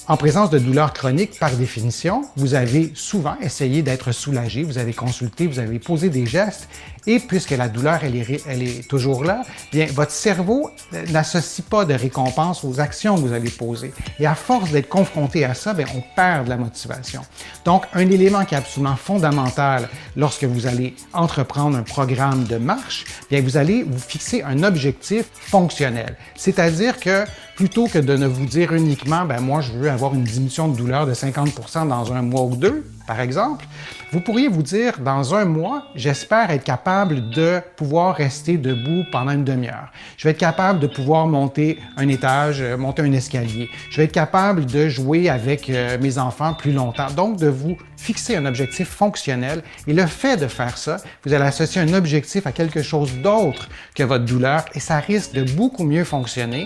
En présence de douleurs chroniques, par définition, vous avez souvent essayé d'être soulagé, vous avez consulté, vous avez posé des gestes, et puisque la douleur, elle est toujours là, bien, votre cerveau n'associe pas de récompense aux actions que vous allez poser. Et à force d'être confronté à ça, bien, on perd de la motivation. Donc, un élément qui est absolument fondamental lorsque vous allez entreprendre un programme de marche, bien, vous allez vous fixer un objectif fonctionnel. C'est-à-dire que plutôt que de ne vous dire uniquement, ben moi, je veux avoir une diminution de douleur de 50% dans un mois ou deux, par exemple, vous pourriez vous dire, dans un mois, j'espère être capable de pouvoir rester debout pendant une demi-heure. Je vais être capable de pouvoir monter un étage, monter un escalier. Je vais être capable de jouer avec mes enfants plus longtemps. Donc, de vous fixer un objectif fonctionnel. Et le fait de faire ça, vous allez associer un objectif à quelque chose d'autre que votre douleur et ça risque de beaucoup mieux fonctionner.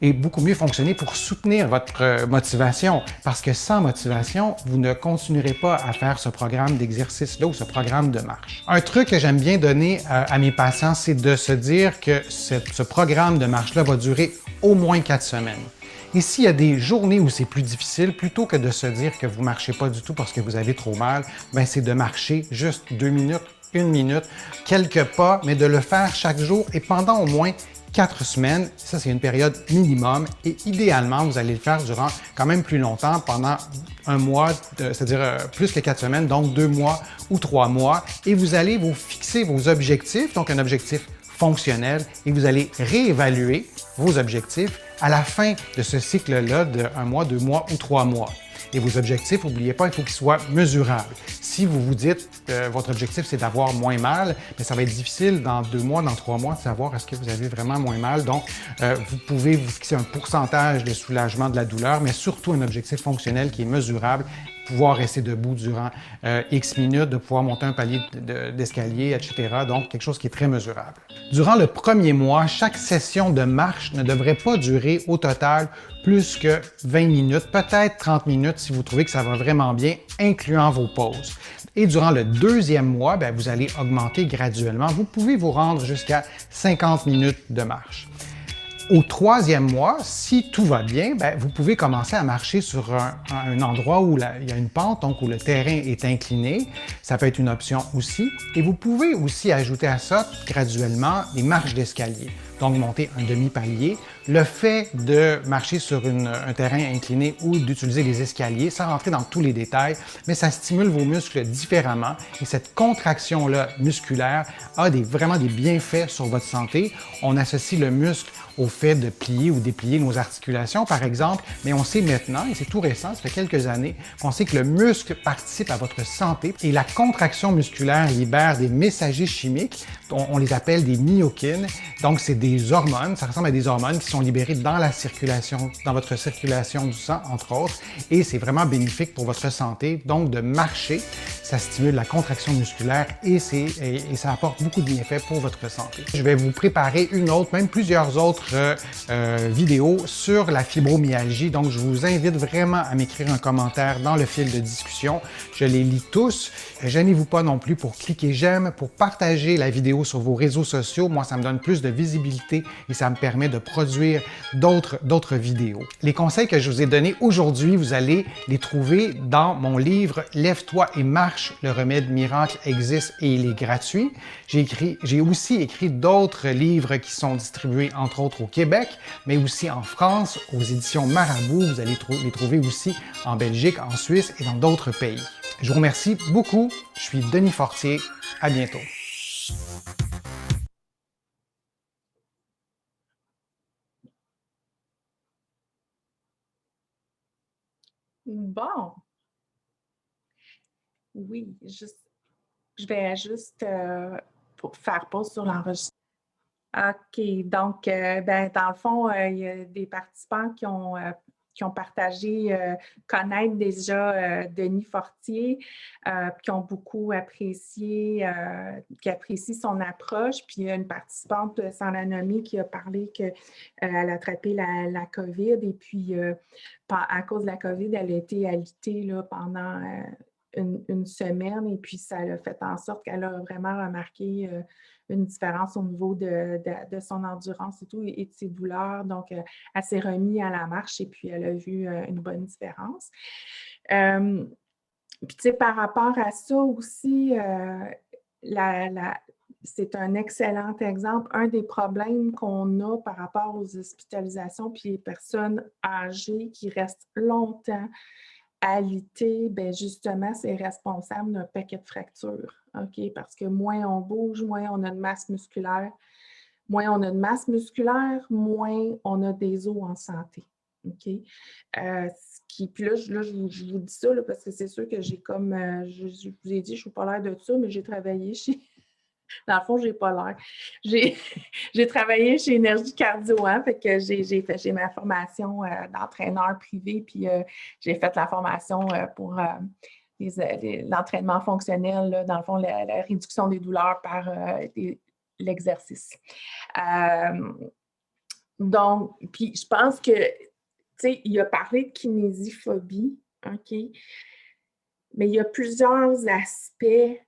Et beaucoup mieux fonctionner pour soutenir votre motivation. Parce que sans motivation, vous ne continuerez pas à faire ce programme d'exercice-là ou ce programme de marche. Un truc que j'aime bien donner à mes patients, c'est de se dire que ce programme de marche-là va durer au moins 4 semaines. Et s'il y a des journées où c'est plus difficile, plutôt que de se dire que vous ne marchez pas du tout parce que vous avez trop mal, bien c'est de marcher juste 2 minutes, 1 minute, quelques pas, mais de le faire chaque jour et pendant au moins 4 semaines, ça c'est une période minimum et idéalement, vous allez le faire durant quand même plus longtemps, pendant un mois, c'est-à-dire plus que 4 semaines, donc 2 mois ou 3 mois et vous allez vous fixer vos objectifs, donc un objectif fonctionnel et vous allez réévaluer vos objectifs à la fin de ce cycle-là de 1 mois, 2 mois ou 3 mois. Et vos objectifs, n'oubliez pas, il faut qu'ils soient mesurables. Si vous vous dites que votre objectif, c'est d'avoir moins mal, mais ça va être difficile dans 2 mois, dans 3 mois, de savoir est-ce que vous avez vraiment moins mal. Donc, vous pouvez vous fixer un pourcentage de soulagement de la douleur, mais surtout un objectif fonctionnel qui est mesurable, pouvoir rester debout durant X minutes, de pouvoir monter un palier d'escalier, etc. Donc, quelque chose qui est très mesurable. Durant le premier mois, chaque session de marche ne devrait pas durer au total plus que 20 minutes, peut-être 30 minutes si vous trouvez que ça va vraiment bien, incluant vos pauses. Et durant le deuxième mois, bien, vous allez augmenter graduellement. Vous pouvez vous rendre jusqu'à 50 minutes de marche. Au troisième mois, si tout va bien, bien, vous pouvez commencer à marcher sur un endroit où il y a une pente, donc où le terrain est incliné. Ça peut être une option aussi. Et vous pouvez aussi ajouter à ça graduellement des marches d'escalier. Donc monter un demi-palier. Le fait de marcher sur un terrain incliné ou d'utiliser les escaliers, sans rentrer dans tous les détails, mais ça stimule vos muscles différemment et cette contraction-là musculaire a vraiment des bienfaits sur votre santé. On associe le muscle au fait de plier ou déplier nos articulations, par exemple, mais on sait maintenant, et c'est tout récent, ça fait quelques années, qu'on sait que le muscle participe à votre santé et la contraction musculaire libère des messagers chimiques, on les appelle des myokines, donc c'est des hormones, ça ressemble à des hormones qui sont libérées dans la circulation, dans votre circulation du sang, entre autres, et c'est vraiment bénéfique pour votre santé, donc de marcher, ça stimule la contraction musculaire et ça apporte beaucoup de bienfaits pour votre santé. Je vais vous préparer une autre, même plusieurs autres vidéos sur la fibromyalgie. Donc, je vous invite vraiment à m'écrire un commentaire dans le fil de discussion. Je les lis tous. Gênez-vous pas non plus pour cliquer j'aime, pour partager la vidéo sur vos réseaux sociaux. Moi, ça me donne plus de visibilité et ça me permet de produire d'autres vidéos. Les conseils que je vous ai donnés aujourd'hui, vous allez les trouver dans mon livre « Lève-toi et marche, le remède miracle existe et il est gratuit ». J'ai aussi écrit d'autres livres qui sont distribués entre autres au Québec, mais aussi en France, aux éditions Marabout. Vous allez les trouver aussi en Belgique, en Suisse et dans d'autres pays. Je vous remercie beaucoup. Je suis Denis Fortier. À bientôt. Bon, oui, je vais juste faire pause sur l'enregistrement. OK, donc, dans le fond, il y a des participants qui ont partagé, connaître déjà Denis Fortier, qui ont beaucoup apprécié, qui apprécient son approche. Puis il y a une participante, sans la nommer, qui a parlé qu'elle a attrapé la COVID et puis à cause de la COVID, elle a été alitée là, pendant une semaine et puis ça a fait en sorte qu'elle a vraiment remarqué une différence au niveau de son endurance et tout et de ses douleurs. Donc, elle s'est remise à la marche et puis elle a vu une bonne différence. Puis, tu sais, par rapport à ça aussi, c'est un excellent exemple. Un des problèmes qu'on a par rapport aux hospitalisations puis les personnes âgées qui restent longtemps alitées, bien justement, c'est responsable d'un paquet de fractures. OK? Parce que moins on bouge, moins on a de masse musculaire. Moins on a de masse musculaire, moins on a des os en santé. OK? Puis là, je vous dis ça là, parce que c'est sûr que j'ai comme, je vous ai dit, je ne suis pas l'air de ça, mais j'ai travaillé chez... Dans le fond, je n'ai pas l'air. J'ai travaillé chez Énergie Cardio, hein, fait que j'ai ma formation d'entraîneur privé, puis j'ai fait la formation pour l'entraînement fonctionnel, là, dans le fond, la réduction des douleurs par l'exercice. Donc, puis je pense que, tu sais, il a parlé de kinésiophobie, OK? Mais il y a plusieurs aspects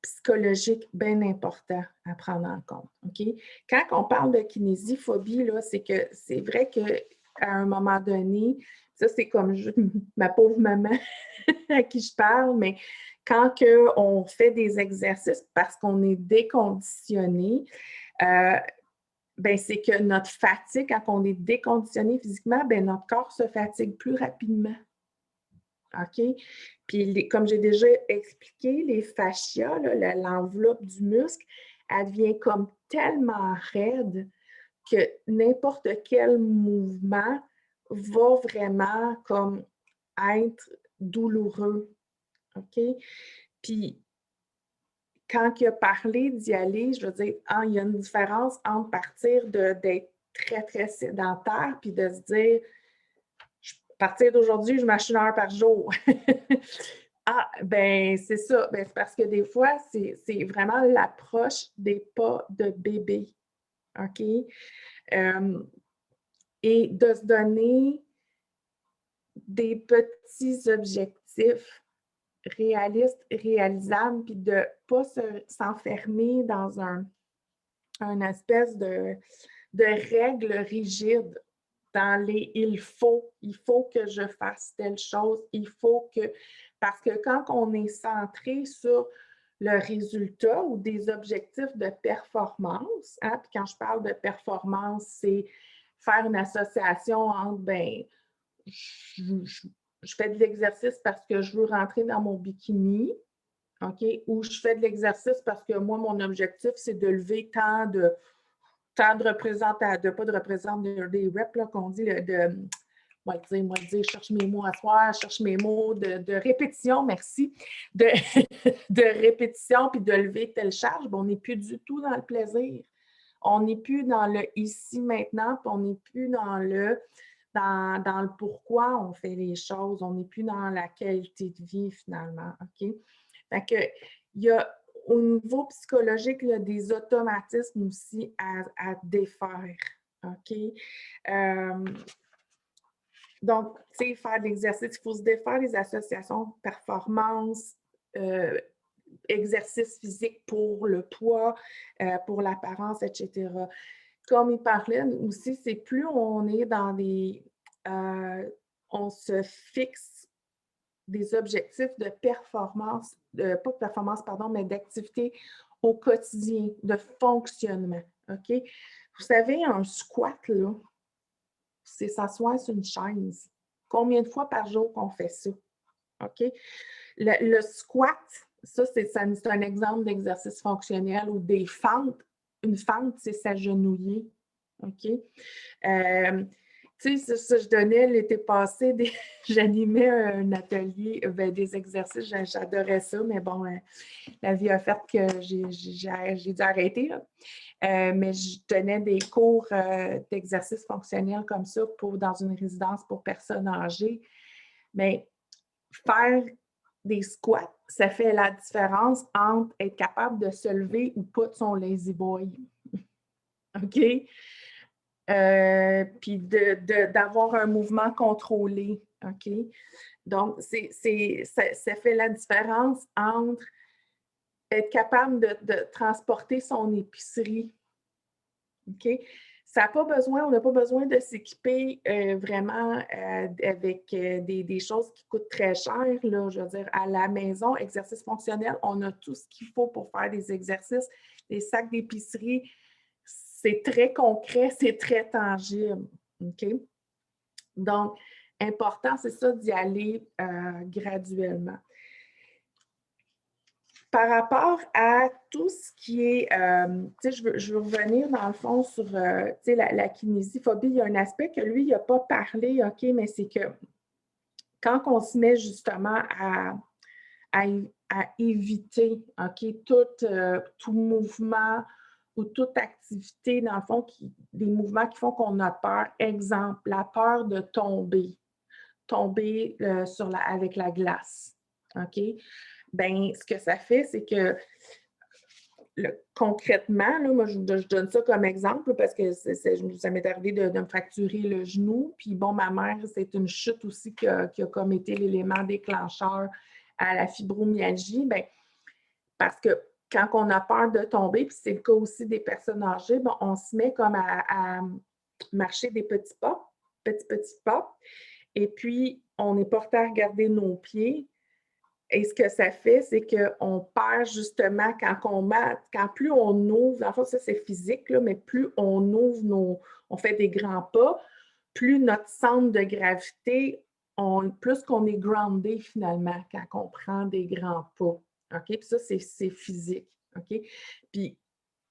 psychologiques bien importants à prendre en compte, OK? Quand on parle de kinésiophobie, là, c'est que c'est vrai qu'à un moment donné, ça, c'est comme ma pauvre maman à qui je parle, mais quand on fait des exercices parce qu'on est déconditionné, ben, c'est que notre fatigue, quand on est déconditionné physiquement, ben, notre corps se fatigue plus rapidement. OK? Puis, comme j'ai déjà expliqué, les fascias, l'enveloppe du muscle, elle devient comme tellement raide que n'importe quel mouvement va vraiment comme être douloureux. OK? Puis, quand il a parlé d'y aller, je veux dire, il y a une différence entre partir d'être très, très sédentaire puis de se dire, à partir d'aujourd'hui, je marche 1 heure par jour. Ben c'est ça. Ben, c'est parce que des fois, c'est vraiment l'approche des pas de bébé. OK? Et de se donner des petits objectifs réalistes, réalisables, puis de ne pas s'enfermer dans une espèce de règles rigides, dans les il faut que je fasse telle chose, il faut que... Parce que quand on est centré sur le résultat ou des objectifs de performance, hein, puis quand je parle de performance, c'est faire une association entre, ben, je fais de l'exercice parce que je veux rentrer dans mon bikini, OK? Ou je fais de l'exercice parce que moi, mon objectif, c'est de lever tant de représentants, pas de représentants, des reps, là, qu'on dit, moi dire, je cherche mes mots à soir, je cherche mes mots de répétition, merci, de répétition, puis de lever telle charge, ben, on n'est plus du tout dans le plaisir. On n'est plus dans le ici, maintenant, puis on n'est plus dans le dans le pourquoi on fait les choses. On n'est plus dans la qualité de vie, finalement, OK? Fait que, il y a, au niveau psychologique, il y a des automatismes aussi à défaire, OK? Donc, tu sais, faire de l'exercice, il faut se défaire des associations de performance, exercice physique pour le poids, pour l'apparence, etc. Comme il parlait aussi, c'est plus on est dans des... on se fixe des objectifs de performance, pas de performance, pardon, mais d'activité au quotidien, de fonctionnement, OK? Vous savez, un squat, là, c'est s'asseoir sur une chaise. Combien de fois par jour qu'on fait ça? OK? Le squat, ça, c'est un exemple d'exercice fonctionnel ou des fentes. Une fente, c'est s'agenouiller. OK? Tu sais, ça, je donnais l'été passé, j'animais un atelier, des exercices, j'adorais ça, mais bon, la vie a fait que j'ai dû arrêter, là. Mais je donnais des cours d'exercice fonctionnel comme ça dans une résidence pour personnes âgées. Mais faire des squats, ça fait la différence entre être capable de se lever ou pas de son lazy boy. OK? Puis d'avoir un mouvement contrôlé. OK? Donc, ça fait la différence entre être capable de transporter son épicerie. OK? Ça n'a pas besoin, on n'a pas besoin de s'équiper vraiment avec des choses qui coûtent très cher. Là, je veux dire, à la maison, exercice fonctionnel, on a tout ce qu'il faut pour faire des exercices. Les sacs d'épicerie, c'est très concret, c'est très tangible. OK? Donc, important, c'est ça, d'y aller graduellement. Par rapport à tout ce qui est, tu sais, je veux revenir dans le fond sur, tu sais, la kinésiophobie. Il y a un aspect que lui, il n'a pas parlé, OK, mais c'est que quand on se met justement à éviter, OK, tout mouvement ou toute activité, dans le fond, des mouvements qui font qu'on a peur. Exemple, la peur de tomber avec la glace, OK? Bien, ce que ça fait, c'est que concrètement, là, moi, je donne ça comme exemple parce que ça m'est arrivé de me fracturer le genou. Puis bon, ma mère, c'est une chute aussi qui a comme été l'élément déclencheur à la fibromyalgie. Bien, parce que quand on a peur de tomber, puis c'est le cas aussi des personnes âgées, bon, on se met comme à marcher des petits pas. Et puis, on est porté à regarder nos pieds. Et ce que ça fait, c'est qu'on perd justement quand plus on ouvre, en fait, ça c'est physique, là, mais plus on ouvre on fait des grands pas, plus notre centre de gravité, plus qu'on est groundé finalement quand on prend des grands pas. OK? Puis ça, c'est physique. OK? Puis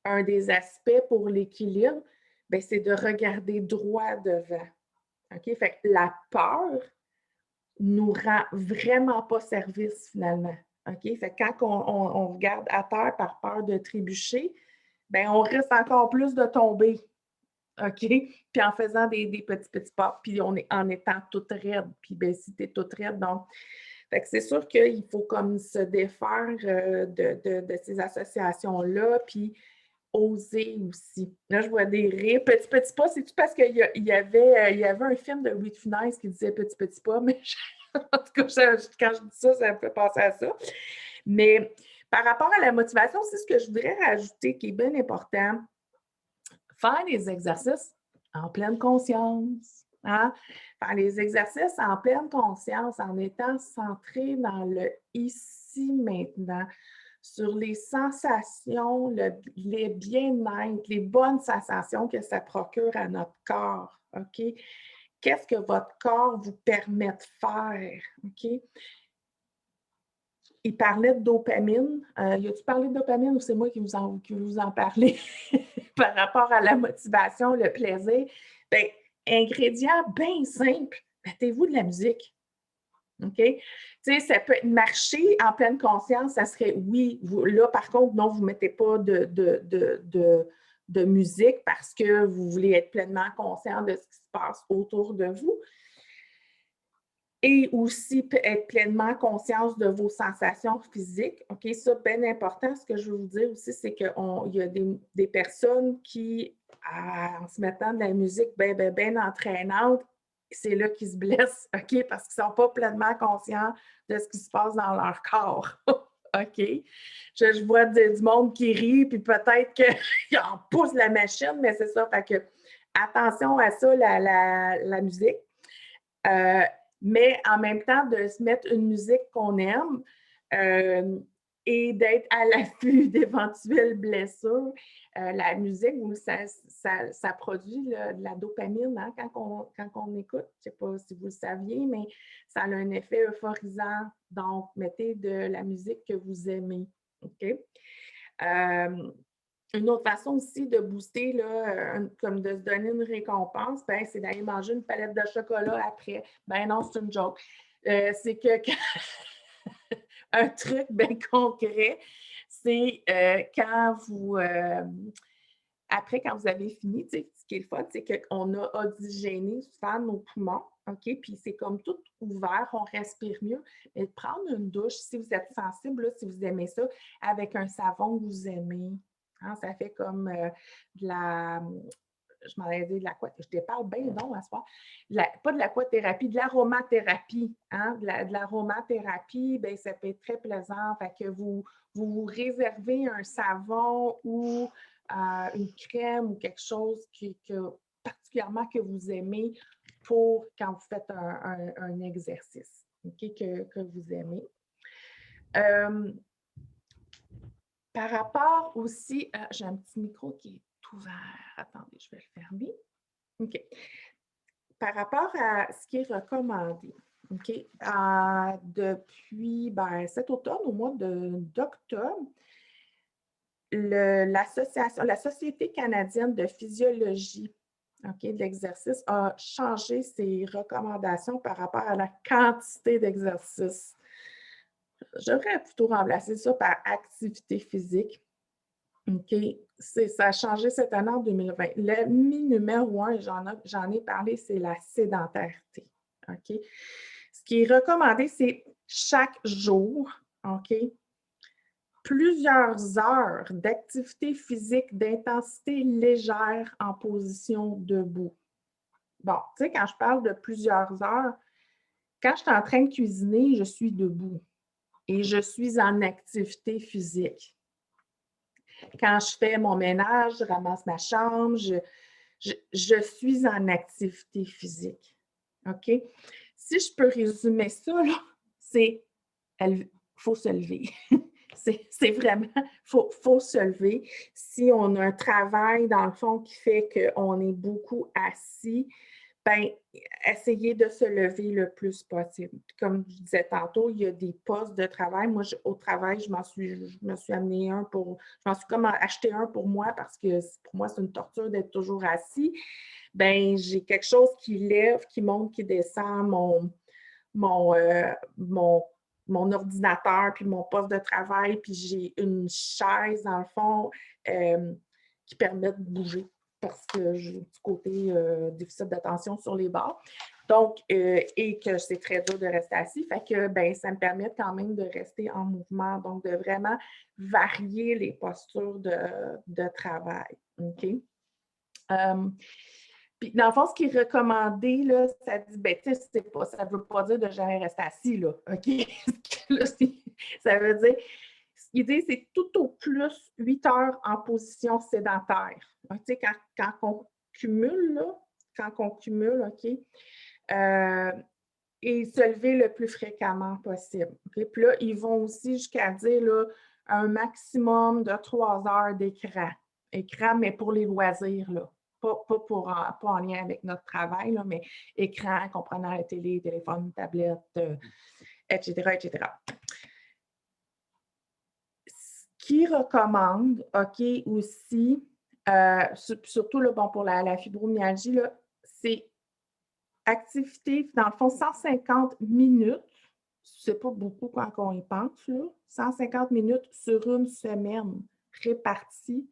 un des aspects pour l'équilibre, bien, c'est de regarder droit devant. OK? Fait que la peur nous rend vraiment pas service finalement. OK? Fait que quand on regarde à terre par peur de trébucher, bien, on risque encore plus de tomber. OK? Puis en faisant des petits pas, puis en étant toute raide. Puis bien, si tu es toute raide, donc. Fait que c'est sûr qu'il faut comme se défaire de ces associations-là, puis oser aussi. Là, je vois des rires. Petit pas, c'est-tu parce qu'il y avait un film de Louis de Funès qui disait petit pas, mais en tout cas, quand je dis ça, ça me fait penser à ça. Mais par rapport à la motivation, c'est ce que je voudrais rajouter qui est bien important. Faire des exercices en pleine conscience. Hein? Faire les exercices en pleine conscience, en étant centré dans le ici, maintenant, sur les sensations, les bien-être, les bonnes sensations que ça procure à notre corps. OK? Qu'est-ce que votre corps vous permet de faire? OK? Il parlait de dopamine. Y a-tu parlé de dopamine ou c'est moi qui vous en parlez par rapport à la motivation, le plaisir? Bien, ingrédient bien simple, mettez-vous de la musique. OK? Tu sais, ça peut être marcher en pleine conscience, ça serait oui. Là, par contre, non, vous ne mettez pas de musique parce que vous voulez être pleinement conscient de ce qui se passe autour de vous. Et aussi être pleinement conscience de vos sensations physiques. OK, ça, bien important. Ce que je veux vous dire aussi, c'est qu'il y a des personnes qui, en se mettant de la musique bien entraînante, c'est là qu'ils se blessent, OK, parce qu'ils ne sont pas pleinement conscients de ce qui se passe dans leur corps. OK? Je vois du monde qui rit, puis peut-être qu'ils en poussent la machine, mais c'est ça. Fait que attention à ça, la musique. Mais en même temps, de se mettre une musique qu'on aime et d'être à l'affût d'éventuelles blessures. La musique, ça produit de la dopamine hein, quand on écoute. Je ne sais pas si vous le saviez, mais ça a un effet euphorisant. Donc, mettez de la musique que vous aimez. OK? Une autre façon aussi de booster, là, comme de se donner une récompense, ben, c'est d'aller manger une palette de chocolat après. Ben non, c'est une joke. C'est que un truc bien concret, c'est quand vous après, quand vous avez fini, ce qui est le fun, c'est qu'on a oxygéné souvent nos poumons, OK? Puis c'est comme tout ouvert, on respire mieux. Mais de prendre une douche, si vous êtes sensible, là, si vous aimez ça, avec un savon que vous aimez. Hein, ça fait comme de la. Je m'en ai dit de l'aquathérapie. Je te parle bien non à ce soir. Pas de l'aquathérapie, de l'aromathérapie. Hein? De l'aromathérapie, bien, ça peut être très plaisant. Fait que vous réservez un savon ou une crème ou quelque chose particulièrement que vous aimez pour quand vous faites un exercice okay, que vous aimez. Par rapport aussi, j'ai un petit micro qui est ouvert. Attendez, je vais le fermer. OK. Par rapport à ce qui est recommandé, OK, depuis cet automne, au mois d'octobre, la Société canadienne de physiologie okay, de l'exercice a changé ses recommandations par rapport à la quantité d'exercice. J'aurais plutôt remplacé ça par activité physique. OK. Ça a changé cette année en 2020. L'ennemi numéro 1, j'en ai parlé, c'est la sédentarité. OK. Ce qui est recommandé, c'est chaque jour, OK, plusieurs heures d'activité physique d'intensité légère en position debout. Bon, tu sais, quand je parle de plusieurs heures, quand je suis en train de cuisiner, je suis debout et je suis en activité physique. Quand je fais mon ménage, je ramasse ma chambre, je suis en activité physique. OK? Si je peux résumer ça, c'est il faut se lever. C'est vraiment, il faut se lever. Si on a un travail, dans le fond, qui fait qu'on est beaucoup assis, bien, essayez de se lever le plus possible. Comme je disais tantôt, il y a des postes de travail. Moi, au travail, je me suis amené un je m'en suis comme acheté un pour moi parce que pour moi, c'est une torture d'être toujours assis. Bien, j'ai quelque chose qui lève, qui monte, qui descend mon ordinateur, puis mon poste de travail, puis j'ai une chaise, dans le fond, qui permet de bouger parce que j'ai du côté déficit d'attention sur les bords. Donc, et que c'est très dur de rester assis. Fait que, ben, ça me permet quand même de rester en mouvement, donc de vraiment varier les postures de travail. OK? Puis, dans le fond, ce qui est recommandé, là, ça dit, ben, tu sais, ça ne veut pas dire de jamais rester assis, là, OK? Là, ça veut dire, ce qu'il dit, c'est tout au plus 8 heures en position sédentaire. Tu sais, quand on cumule, là, OK? Et se lever le plus fréquemment possible. Okay? Puis là, ils vont aussi jusqu'à dire, là, un maximum de 3 heures d'écran. Écran, mais pour les loisirs, là. Pas en lien avec notre travail, là, mais écran, comprenant la télé, téléphone, tablette, etc., etc. Ce qu'ils recommandent, OK, aussi, surtout là, bon, pour la fibromyalgie, là, c'est activité, dans le fond, 150 minutes. C'est pas beaucoup quand on y pense, là. 150 minutes sur une semaine réparties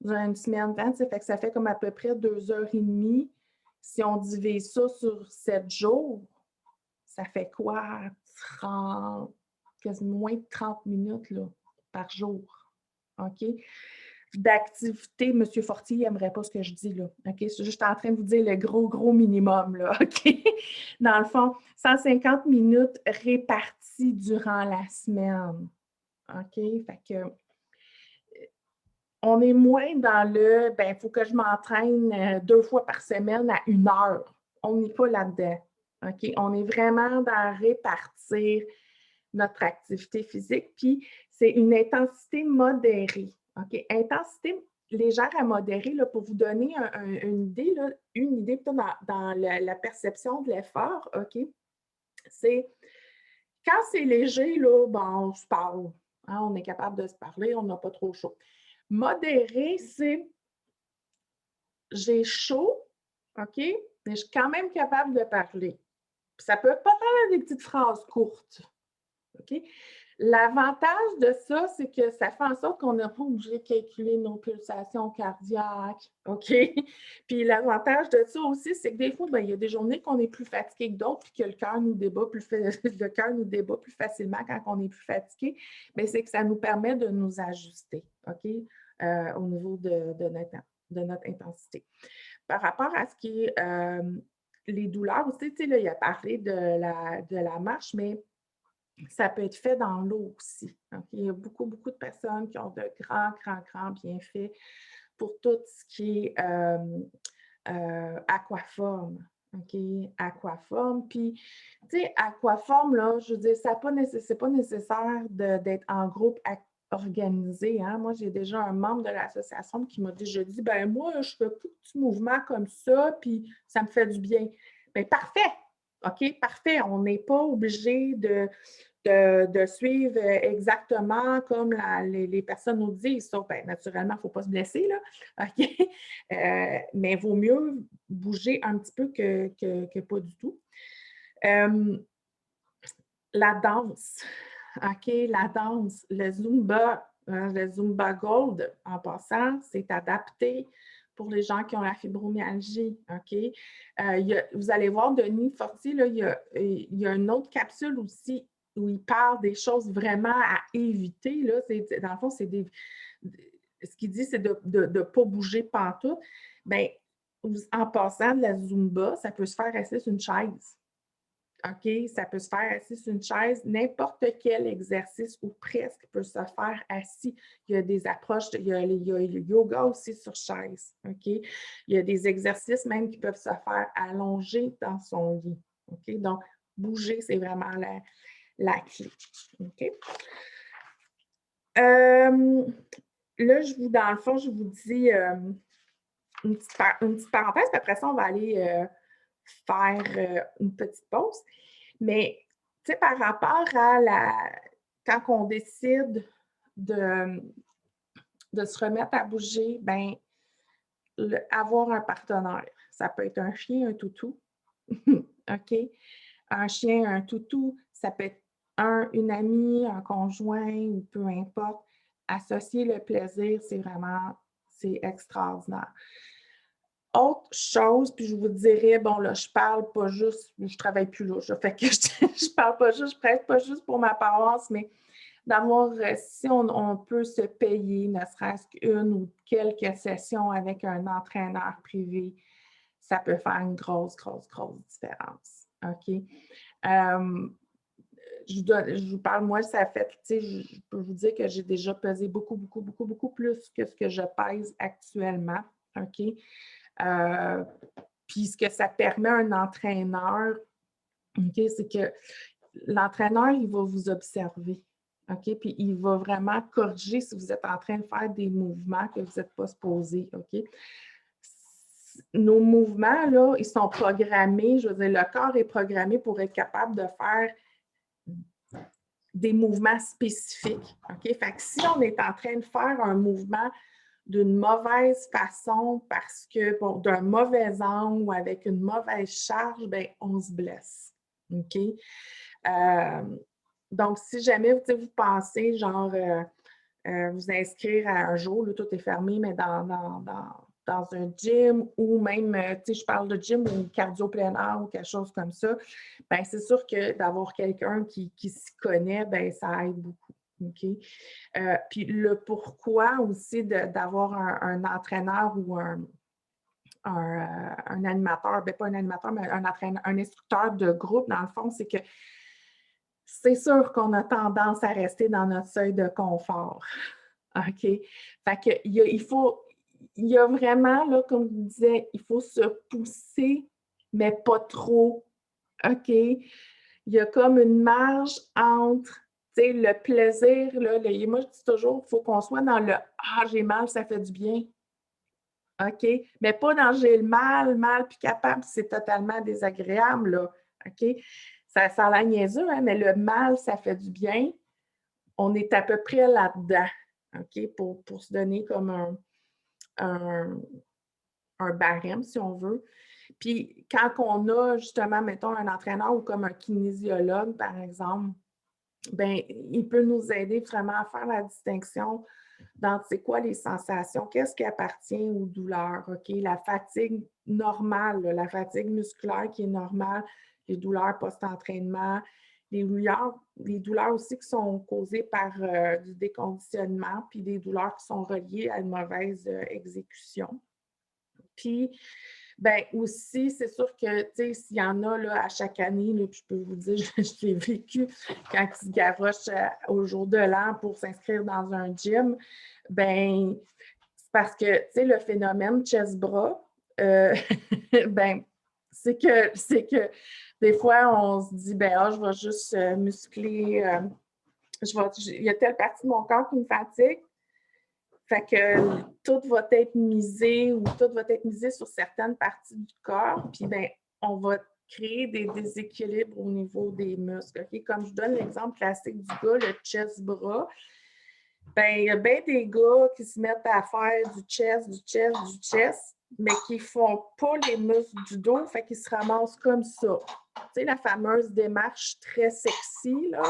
Une semaine, hein, fait que ça fait comme à peu près 2 heures et demie. Si on divise ça sur 7 jours, ça fait quoi? 30, quasiment moins de 30 minutes là, par jour. OK? D'activité, Monsieur Fortier n'aimerait pas ce que je dis là. OK? Je suis en train de vous dire le gros, gros minimum, là. OK? Dans le fond, 150 minutes réparties durant la semaine. OK? Fait que on est moins dans le ben, il faut que je m'entraîne 2 fois par semaine à 1 heure. On n'est pas là-dedans. OK? On est vraiment dans répartir notre activité physique. Puis, c'est une intensité modérée. OK? Intensité légère à modérée, là, pour vous donner une idée, là, plutôt dans la perception de l'effort, OK? C'est quand c'est léger, là, ben, on se parle. Hein, on est capable de se parler, on n'a pas trop chaud. Modéré, c'est j'ai chaud, OK, mais je suis quand même capable de parler. Puis ça peut pas faire des petites phrases courtes. OK? L'avantage de ça, c'est que ça fait en sorte qu'on n'a pas obligé de calculer nos pulsations cardiaques. OK? Puis l'avantage de ça aussi, c'est que des fois, ben, il y a des journées qu'on est plus fatigué que d'autres, puis que le cœur nous débat le cœur nous débat plus facilement quand on est plus fatigué. Mais c'est que ça nous permet de nous ajuster, OK? Au niveau de notre intensité. Par rapport à ce qui est les douleurs aussi, tu sais, là, il a parlé de la marche, mais ça peut être fait dans l'eau aussi. Donc, il y a beaucoup, beaucoup de personnes qui ont de grands, grands, grands bienfaits pour tout ce qui est aquaforme. OK? Aquaforme. Puis, tu sais, aquaforme, là, je veux dire, c'est pas nécessaire d'être en groupe organisé. Hein? Moi, j'ai déjà un membre de l'association qui m'a déjà dit ben moi, je fais beaucoup de petits mouvements comme ça, puis ça me fait du bien. Bien, parfait! OK, parfait. On n'est pas obligé de suivre exactement comme les personnes nous disent. Sauf, bien, naturellement, il ne faut pas se blesser, là. OK? Mais il vaut mieux bouger un petit peu que pas du tout. La danse. OK, la danse. Le Zumba Gold, en passant, c'est adapté pour les gens qui ont la fibromyalgie. OK? Vous allez voir, Denis Fortier, là, il y a une autre capsule aussi où il parle des choses vraiment à éviter. Là. Dans le fond, ce qu'il dit, c'est de ne pas bouger pantoute. Bien, en passant de la Zumba, ça peut se faire assis sur une chaise. OK? Ça peut se faire assis sur une chaise. N'importe quel exercice ou presque peut se faire assis. Il y a des approches, il y a le yoga aussi sur chaise. OK? Il y a des exercices même qui peuvent se faire allongés dans son lit. OK? Donc, bouger, c'est vraiment la clé. OK? Là, dans le fond, je vous dis une petite parenthèse, puis après ça, on va aller faire une petite pause. Mais, tu sais, par rapport à quand on décide de se remettre à bouger, bien, avoir un partenaire. Ça peut être un chien, un toutou. OK? Un chien, un toutou, ça peut être une amie, un conjoint ou peu importe. Associer le plaisir, c'est extraordinaire. Autre chose, puis je vous dirais, bon là, je parle pas juste, je travaille plus là, fait que je parle pas juste, je prête pas juste pour ma paroisse, mais d'avoir, si on peut se payer, ne serait-ce qu'une ou quelques sessions avec un entraîneur privé, ça peut faire une grosse, grosse, grosse différence. OK? Je vous parle, moi, ça fait, tu sais, je peux vous dire que j'ai déjà pesé beaucoup, beaucoup, beaucoup, beaucoup plus que ce que je pèse actuellement. OK? Puis ce que ça permet à un entraîneur, OK, c'est que l'entraîneur, il va vous observer. OK? Puis il va vraiment corriger si vous êtes en train de faire des mouvements que vous n'êtes pas supposé. OK? Nos mouvements, là, ils sont programmés, je veux dire, le corps est programmé pour être capable de faire des mouvements spécifiques. OK? Fait que si on est en train de faire un mouvement d'une mauvaise façon parce que, bon, d'un mauvais angle ou avec une mauvaise charge, bien, on se blesse. OK? Donc, si jamais vous pensez, genre, vous inscrire à un jour, là, tout est fermé, mais dans un gym ou même, tu sais, je parle de gym ou cardio plein air ou quelque chose comme ça, bien, c'est sûr que d'avoir quelqu'un qui s'y connaît, bien, ça aide beaucoup. OK? Puis le pourquoi aussi d'avoir un entraîneur ou un animateur, bien, pas un animateur, mais un instructeur de groupe, dans le fond, c'est que c'est sûr qu'on a tendance à rester dans notre seuil de confort. OK? Fait que il y a vraiment, là, comme je disais, il faut se pousser, mais pas trop. OK? Il y a comme une marge entre, tu sais, le plaisir, là, moi, je dis toujours, il faut qu'on soit dans le «Ah, j'ai mal, ça fait du bien». OK? Mais pas dans «j'ai le mal, puis capable», c'est totalement désagréable, là. OK? Ça a l'air niaiseux, hein, mais le mal, ça fait du bien. On est à peu près là-dedans, OK? Pour se donner comme un barème, si on veut. Puis quand on a justement, mettons, un entraîneur ou comme un kinésiologue, par exemple, bien, il peut nous aider vraiment à faire la distinction dans, c'est quoi les sensations, qu'est-ce qui appartient aux douleurs, OK? La fatigue normale, là, la fatigue musculaire qui est normale, les douleurs post-entraînement, les douleurs aussi qui sont causées par du déconditionnement, puis des douleurs qui sont reliées à une mauvaise exécution. Puis, ben aussi, c'est sûr que, tu sais, s'il y en a là, à chaque année, là, puis je peux vous dire, je l'ai vécu quand ils se garochent au jour de l'an pour s'inscrire dans un gym, ben c'est parce que, tu sais, le phénomène chest-bras, ben c'est que des fois, on se dit, ben ah, je vais juste muscler, il y a telle partie de mon corps qui me fatigue, fait que tout va être misé ou tout va être misé sur certaines parties du corps, puis bien, on va créer des déséquilibres au niveau des muscles. OK? Comme je donne l'exemple classique du gars, le chest-bras, bien, il y a bien des gars qui se mettent à faire du chest, mais qui ne font pas les muscles du dos, fait qu'ils se ramassent comme ça. Tu sais, la fameuse démarche très sexy, là,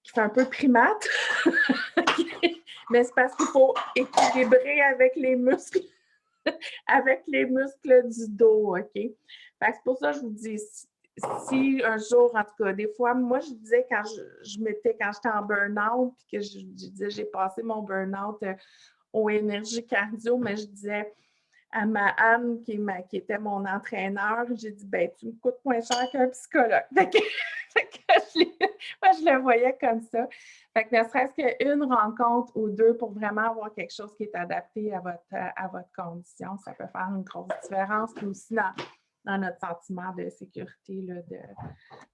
qui fait un peu primate. Mais c'est parce qu'il faut équilibrer avec les muscles, avec les muscles du dos, OK? Fait que c'est pour ça que je vous dis, si un jour, en tout cas, des fois, moi, je disais quand j'étais en burn-out, puis que je disais, j'ai passé mon burn-out aux énergies cardio, mais je disais à ma Anne, qui était mon entraîneur, j'ai dit, ben tu me coûtes moins cher qu'un psychologue. Moi, je le voyais comme ça. Fait que ne serait-ce qu'une rencontre ou deux pour vraiment avoir quelque chose qui est adapté à votre condition, ça peut faire une grosse différence. Puis aussi dans notre sentiment de sécurité, là,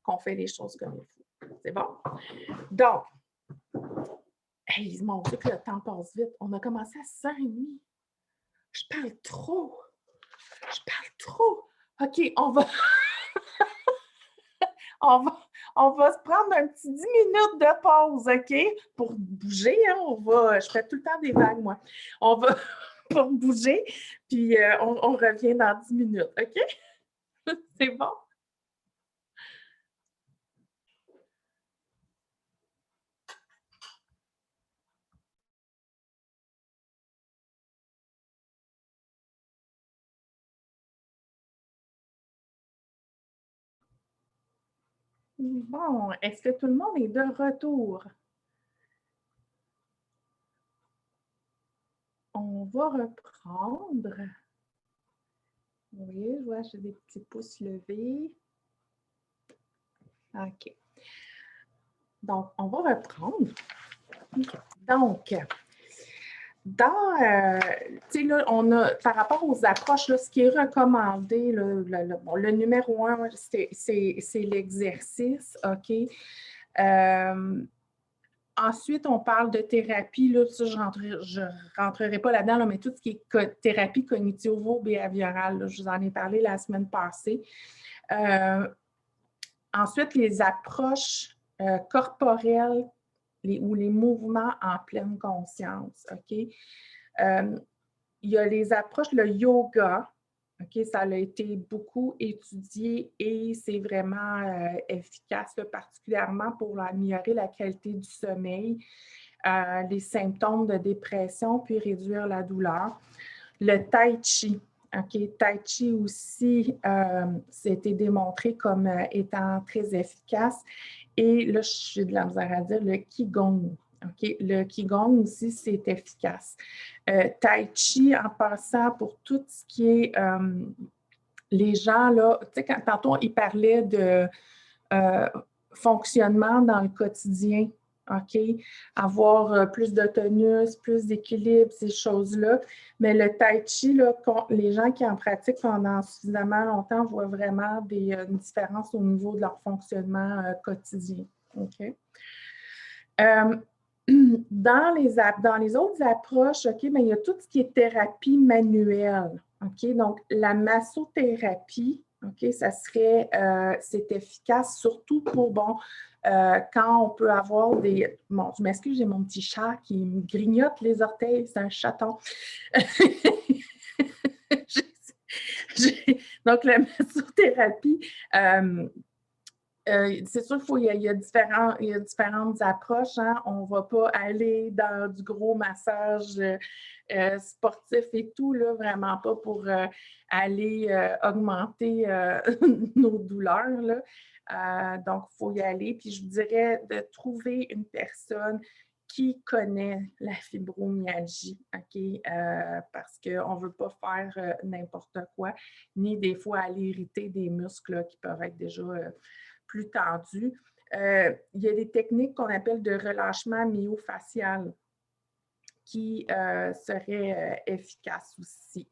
qu'on fait les choses comme il faut. C'est bon? Donc, hey, mon Dieu, que le temps passe vite. On a commencé à 6h30. Je parle trop. OK, on va se prendre un petit 10 minutes de pause, OK? Pour bouger, hein, je fais tout le temps des vagues, moi. On va pour bouger, puis on revient dans 10 minutes, OK? C'est bon? Bon, est-ce que tout le monde est de retour? On va reprendre. Oui, je vois, j'ai des petits pouces levés. OK. Donc, on va reprendre. Okay. Donc, tu sais, là, on a, par rapport aux approches, là, ce qui est recommandé, le numéro 1, c'est l'exercice, OK? Ensuite, on parle de thérapie, là, ça, je ne rentrerai pas là-dedans, là, mais tout ce qui est thérapie cognitivo-behaviorale, là, je vous en ai parlé la semaine passée. Ensuite, les approches corporelles ou les mouvements en pleine conscience, OK? Il y a les approches, le yoga, OK? Ça a été beaucoup étudié et c'est vraiment efficace, là, particulièrement pour améliorer la qualité du sommeil. les symptômes de dépression, puis réduire la douleur. Le tai chi. OK, tai chi aussi, c'était démontré comme étant très efficace. Et là, j'ai de la misère à dire le qigong. OK, le qigong aussi, c'est efficace. Tai chi, en passant pour tout ce qui est les gens, là, tu sais, tantôt, ils parlaient de fonctionnement dans le quotidien. OK? Avoir plus de tonus, plus d'équilibre, ces choses-là. Mais le tai chi, là, les gens qui en pratiquent pendant suffisamment longtemps voient vraiment une différence au niveau de leur fonctionnement quotidien. OK? Dans les autres approches, OK, mais il y a tout ce qui est thérapie manuelle. OK? Donc, la massothérapie, OK, ça serait, c'est efficace surtout pour, quand on peut avoir des... Bon, je m'excuse, j'ai mon petit chat qui me grignote les orteils, c'est un chaton. Donc, la massothérapie, c'est sûr qu'il y a différentes approches. Hein? On ne va pas aller dans du gros massage sportif et tout, là, vraiment pas pour aller augmenter nos douleurs. Là. Donc, il faut y aller. Puis, je vous dirais de trouver une personne qui connaît la fibromyalgie, OK? Parce qu'on ne veut pas faire n'importe quoi, ni des fois aller irriter des muscles là, qui peuvent être déjà plus tendus. Il y a des techniques qu'on appelle de relâchement myofacial qui seraient efficaces aussi.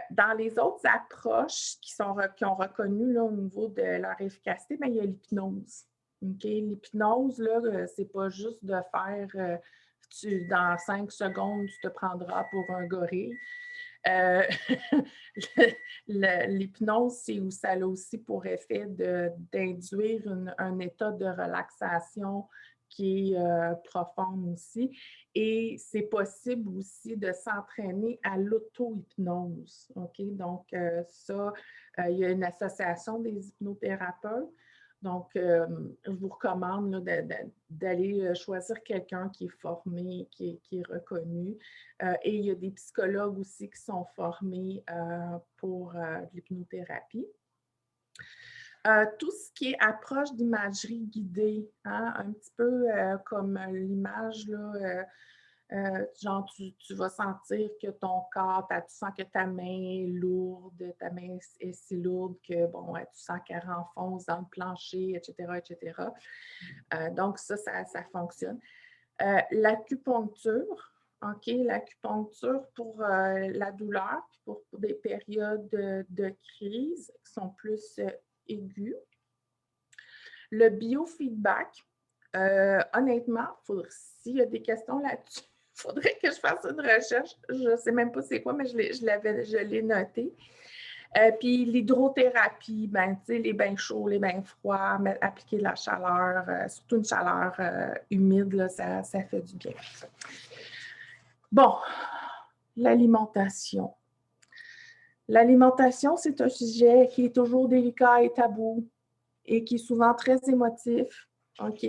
Dans les autres approches qui ont reconnu là, au niveau de leur efficacité, bien, il y a l'hypnose. Okay? L'hypnose, là, c'est pas juste de faire dans 5 secondes, tu te prendras pour un gorille. L'hypnose, ça a aussi pour effet d'induire un état de relaxation qui est profonde aussi. Et c'est possible aussi de s'entraîner à l'auto-hypnose. OK? Donc, il y a une association des hypnothérapeutes. Donc, je vous recommande là, d'aller choisir quelqu'un qui est formé, qui est reconnu. Et il y a des psychologues aussi qui sont formés pour l'hypnothérapie. Tout ce qui est approche d'imagerie guidée, hein, un petit peu comme l'image, là, genre tu vas sentir que ton corps, tu sens que ta main est lourde, ta main est si lourde que, bon, tu sens qu'elle renfonce dans le plancher, etc., etc. Donc, ça fonctionne. L'acupuncture, OK, l'acupuncture pour la douleur, pour des périodes de crise qui sont plus aiguës. Le biofeedback, honnêtement, s'il y a des questions là-dessus, il faudrait que je fasse une recherche. Je ne sais même pas c'est quoi, mais je l'ai noté. Puis l'hydrothérapie, ben, les bains chauds, les bains froids, appliquer de la chaleur, surtout une chaleur humide, là, ça fait du bien. Bon, l'alimentation. L'alimentation, c'est un sujet qui est toujours délicat et tabou et qui est souvent très émotif, OK?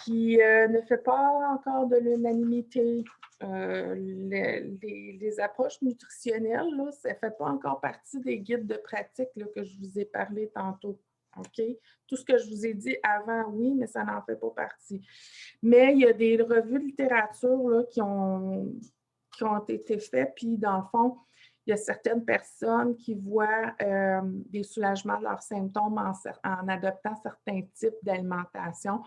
Qui ne fait pas encore de l'unanimité. Les approches nutritionnelles, là, ça ne fait pas encore partie des guides de pratique là, que je vous ai parlé tantôt. OK? Tout ce que je vous ai dit avant, oui, mais ça n'en fait pas partie. Mais il y a des revues de littérature là, qui ont été faites, puis dans le fond, il y a certaines personnes qui voient des soulagements de leurs symptômes en adoptant certains types d'alimentation.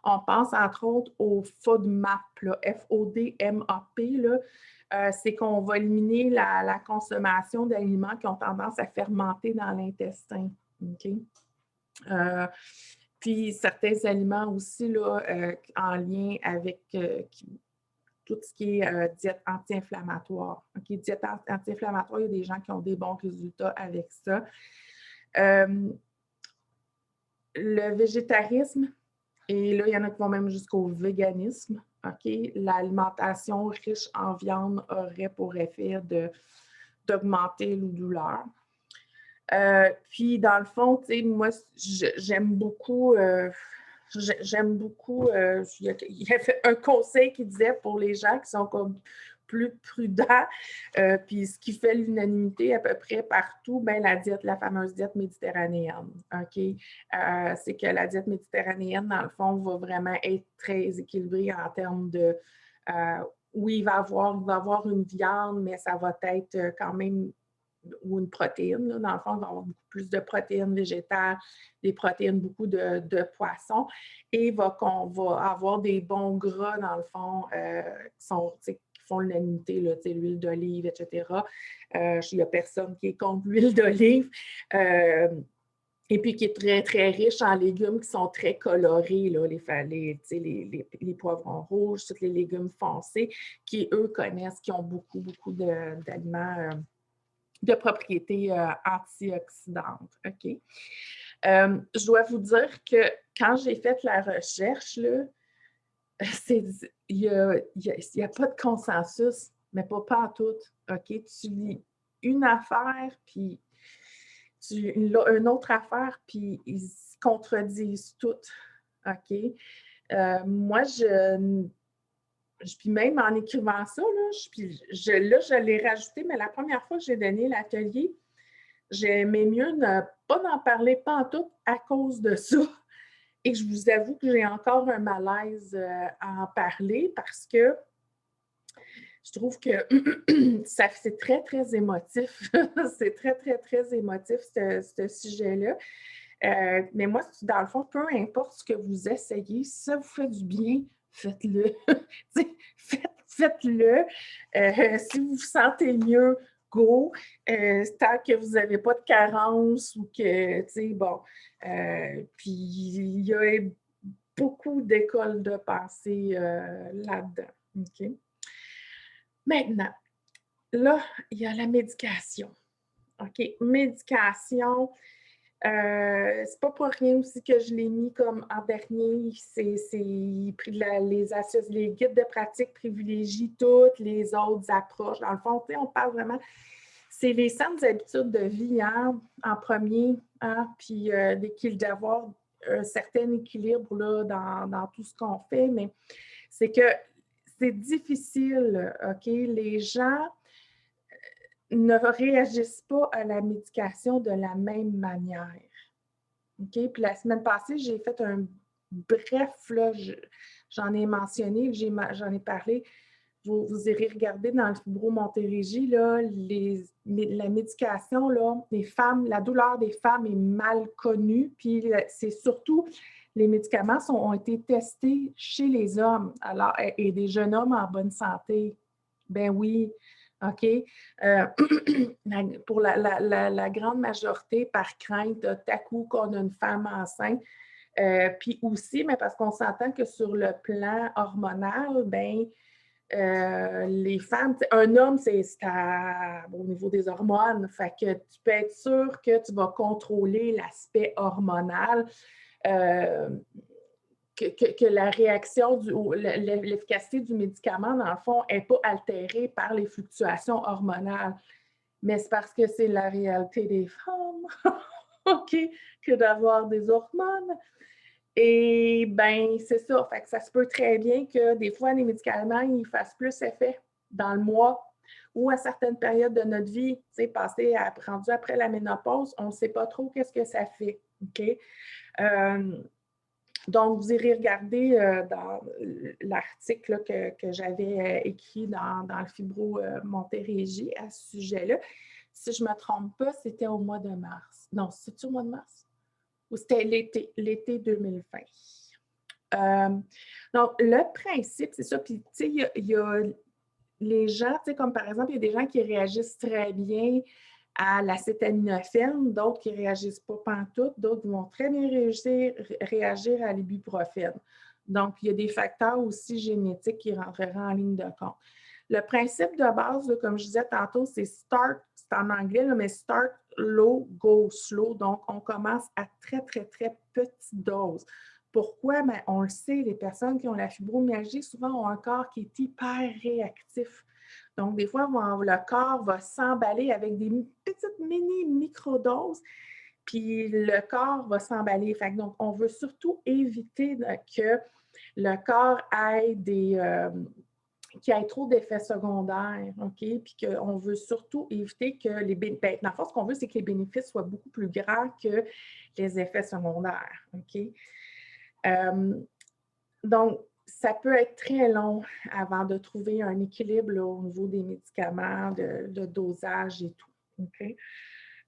On pense entre autres au FODMAP, F-O-D-M-A-P. C'est qu'on va éliminer la consommation d'aliments qui ont tendance à fermenter dans l'intestin. Okay? Puis certains aliments aussi là, en lien avec tout ce qui est diète anti-inflammatoire. Okay? Diète anti-inflammatoire, il y a des gens qui ont des bons résultats avec ça. Le végétarisme, et là, il y en a qui vont même jusqu'au véganisme. Okay? L'alimentation riche en viande aurait pour effet d'augmenter les douleurs. Puis, dans le fond, moi, j'aime beaucoup, j'aime beaucoup, il y avait un conseil qui disait pour les gens qui sont comme plus prudents, puis ce qui fait l'unanimité à peu près partout, ben la fameuse diète méditerranéenne, OK? C'est que la diète méditerranéenne, dans le fond, va vraiment être très équilibrée en termes de, oui, il va avoir une viande, mais ça va être quand même, ou une protéine, là, dans le fond, il va y avoir beaucoup plus de protéines végétales, des protéines, beaucoup de poissons, et qu'on va avoir des bons gras, dans le fond, qui font l'unanimité, l'huile d'olive, etc. Il n'y a personne qui est contre l'huile d'olive. Et puis qui est très, très riche en légumes qui sont très colorés, là, les poivrons rouges, tous les légumes foncés, qui, eux, connaissent, qui ont beaucoup, beaucoup d'aliments de propriétés antioxydantes. OK? Je dois vous dire que quand j'ai fait la recherche, là, il n'y a pas de consensus, mais pas en tout. OK? Tu lis une affaire, puis une autre affaire, puis ils se contredisent toutes. OK? Moi, puis même en écrivant ça, là, je l'ai rajouté, mais la première fois que j'ai donné l'atelier, j'aimais mieux ne pas en parler pantoute à cause de ça. Et je vous avoue que j'ai encore un malaise à en parler parce que je trouve que c'est très, très émotif. C'est très, très, très émotif, ce sujet-là. Mais moi, dans le fond, peu importe ce que vous essayez, si ça vous fait du bien, faites-le. Faites-le. Si vous vous sentez mieux, go. Tant que vous n'avez pas de carence ou que, tu sais, bon. Puis, il y a beaucoup d'écoles de pensée là-dedans. OK? Maintenant, là, il y a la médication. OK? Médication. C'est pas pour rien aussi que je l'ai mis comme en dernier. Les guides de pratique privilégient toutes les autres approches. Dans le fond, on parle vraiment, c'est les saines habitudes de vie en premier, puis d'avoir un certain équilibre là, dans tout ce qu'on fait, mais c'est que c'est difficile, OK? Les gens ne réagissent pas à la médication de la même manière. OK? Puis la semaine passée, j'ai fait un bref, là, j'en ai mentionné, j'en ai parlé. Vous irez regarder dans le Fibro Montérégie, là, la médication, là, la douleur des femmes est mal connue. Puis c'est surtout, les médicaments ont été testés chez les hommes et des jeunes hommes en bonne santé. Ben oui, OK? Pour la grande majorité, par crainte, tout à coup qu'on a une femme enceinte. Puis aussi, mais parce qu'on s'entend que sur le plan hormonal, ben les femmes, un homme, c'est au niveau des hormones. Fait que tu peux être sûr que tu vas contrôler l'aspect hormonal. Que la réaction, l'efficacité du médicament, dans le fond, n'est pas altérée par les fluctuations hormonales. Mais c'est parce que c'est la réalité des femmes, OK, que d'avoir des hormones. Et bien, c'est ça. Fait que ça se peut très bien que des fois, les médicaments, ils fassent plus effet dans le mois ou à certaines périodes de notre vie, tu sais, rendu après la ménopause, on ne sait pas trop qu'est-ce que ça fait, OK? Donc, vous irez regarder dans l'article que j'avais écrit dans le Fibro Montérégie à ce sujet-là. Si je ne me trompe pas, c'était au mois de mars. Non, c'est-tu au mois de mars? Ou c'était l'été 2020. Donc, le principe, c'est ça. Puis, tu sais, il y a les gens, tu sais, comme par exemple, il y a des gens qui réagissent très bien à l'acétaminophène, d'autres qui ne réagissent pas pantoute, d'autres vont très bien réagir à l'ibuprofène. Donc, il y a des facteurs aussi génétiques qui rentreraient en ligne de compte. Le principe de base, là, comme je disais tantôt, c'est start, c'est en anglais, là, mais start low, go slow. Donc, on commence à très, très, très petite dose. Pourquoi? Bien, on le sait, les personnes qui ont la fibromyalgie, souvent, ont un corps qui est hyper réactif. Donc, des fois, le corps va s'emballer avec des petites mini-microdoses puis le corps va s'emballer. Donc, on veut surtout éviter que le corps ait qu'il y ait trop d'effets secondaires, OK? Puis qu'on veut surtout éviter que dans le fond, ce qu'on veut, c'est que les bénéfices soient beaucoup plus grands que les effets secondaires, OK? Donc, ça peut être très long avant de trouver un équilibre là, au niveau des médicaments, de dosage et tout, OK?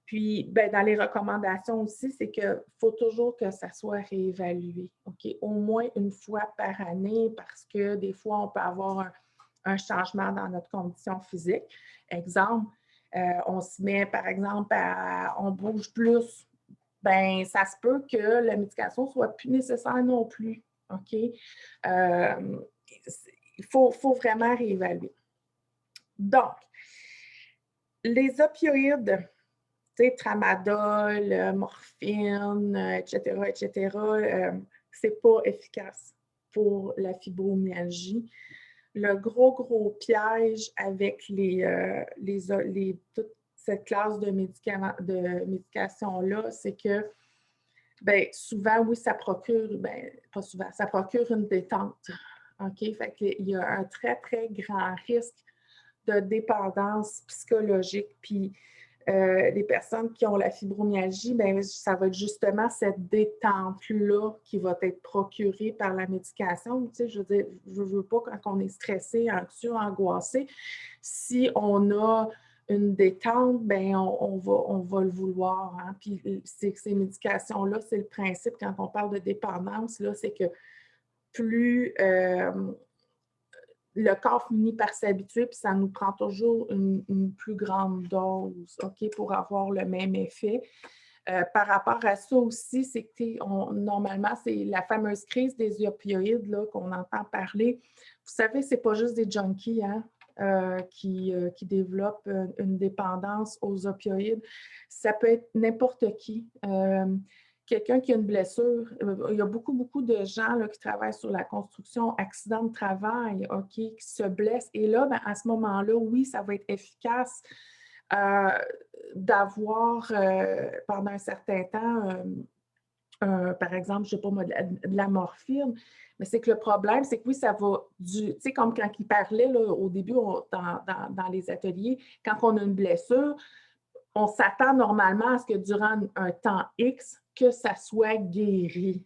Puis, dans les recommandations aussi, c'est qu'il faut toujours que ça soit réévalué, OK? Au moins une fois par année, parce que des fois, on peut avoir un changement dans notre condition physique. Exemple, on se met, par exemple, on bouge plus, ça se peut que la médication ne soit plus nécessaire non plus, OK? Il faut vraiment réévaluer. Donc, les opioïdes, tramadol, morphine, etc., c'est pas efficace pour la fibromyalgie. Le gros piège avec toute cette classe de médications-là, c'est que souvent, oui, ça procure, pas souvent, ça procure une détente. OK? Fait qu'il y a un très, très grand risque de dépendance psychologique. Puis, les personnes qui ont la fibromyalgie, ça va être justement cette détente-là qui va être procurée par la médication. Tu sais, je veux dire, je ne veux pas quand on est stressé, anxieux, angoissé, si on a une détente, on va le vouloir. Hein? Puis ces médications-là, c'est le principe quand on parle de dépendance, là, c'est que plus le corps finit par s'habituer, puis ça nous prend toujours une plus grande dose, OK, pour avoir le même effet. Par rapport à ça aussi, c'est que normalement, c'est la fameuse crise des opioïdes là, qu'on entend parler. Vous savez, c'est pas juste des junkies qui développent une dépendance aux opioïdes. Ça peut être n'importe qui. Quelqu'un qui a une blessure, il y a beaucoup de gens là, qui travaillent sur la construction, accident de travail, OK, qui se blessent. Et là, à ce moment-là, oui, ça va être efficace d'avoir pendant un certain temps, par exemple, je ne sais pas moi, de la morphine. Mais c'est que le problème, c'est que oui, ça va tu sais, comme quand il parlait là, au début dans les ateliers, quand on a une blessure, on s'attend normalement à ce que durant un temps X, que ça soit guéri.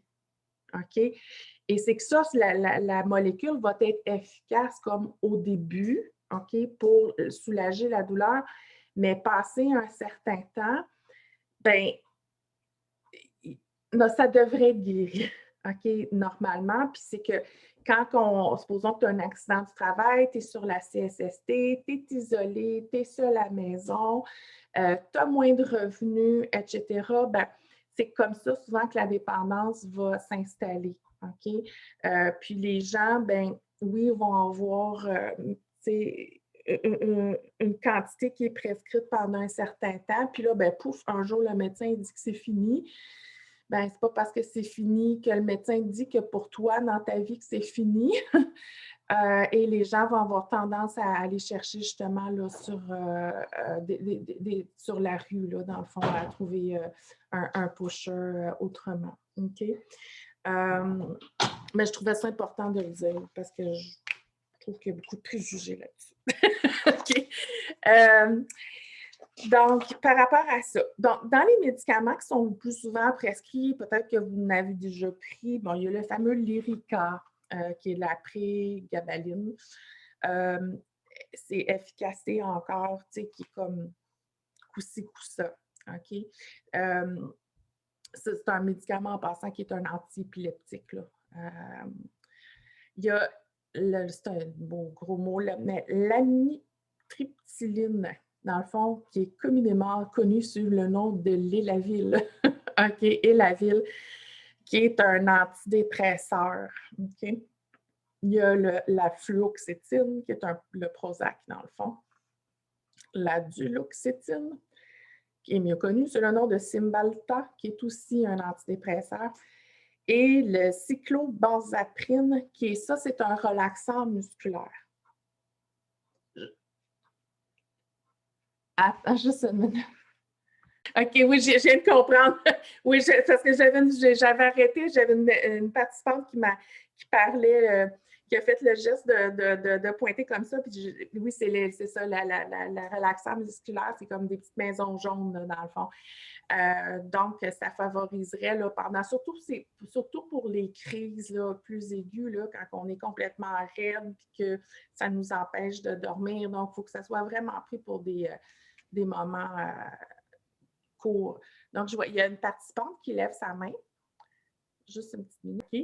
OK? Et c'est que ça, la molécule va être efficace comme au début, OK, pour soulager la douleur, mais passé un certain temps, ça devrait être guéri, OK, normalement. Puis c'est que supposons que tu as un accident du travail, tu es sur la CSST, tu es isolé, tu es seul à la maison, tu as moins de revenus, etc., c'est comme ça souvent que la dépendance va s'installer, OK? Puis les gens, oui, vont avoir, une quantité qui est prescrite pendant un certain temps, puis là, pouf, un jour, le médecin dit que c'est fini. C'est pas parce que c'est fini que le médecin dit que pour toi, dans ta vie, que c'est fini. Et les gens vont avoir tendance à aller chercher justement là, sur la rue, là, dans le fond, à trouver un pusher autrement. OK? Mais je trouvais ça important de le dire parce que je trouve qu'il y a beaucoup de préjugés là-dessus. OK? Donc, par rapport à ça, dans les médicaments qui sont le plus souvent prescrits, peut-être que vous en avez déjà pris, il y a le fameux Lyrica, qui est la prégabaline. C'est efficacité encore, qui est comme coup-ci, coup-ça. OK? C'est un médicament en passant qui est un antiépileptique. Il y a, c'est un beau gros mot, là, mais l'amitriptyline, dans le fond, qui est communément connu sous le nom de l'Elavil. OK, Elavil, qui est un antidépresseur. OK? Il y a la fluoxétine, qui est le Prozac, dans le fond. La duloxétine, qui est mieux connue sous le nom de Cymbalta, qui est aussi un antidépresseur. Et le cyclobenzaprine, c'est un relaxant musculaire. Attends juste une minute. OK, oui, je viens de comprendre. Oui, parce que j'avais arrêté, j'avais une participante qui parlait, qui a fait le geste de pointer comme ça. Puis oui, c'est ça, la relaxante musculaire, c'est comme des petites maisons jaunes, là, dans le fond. Donc, ça favoriserait, là, surtout pour les crises là, plus aiguës, là, quand on est complètement raide et que ça nous empêche de dormir. Donc, il faut que ça soit vraiment pris pour des moments courts. Donc, je vois, il y a une participante qui lève sa main. Juste une petite minute. OK.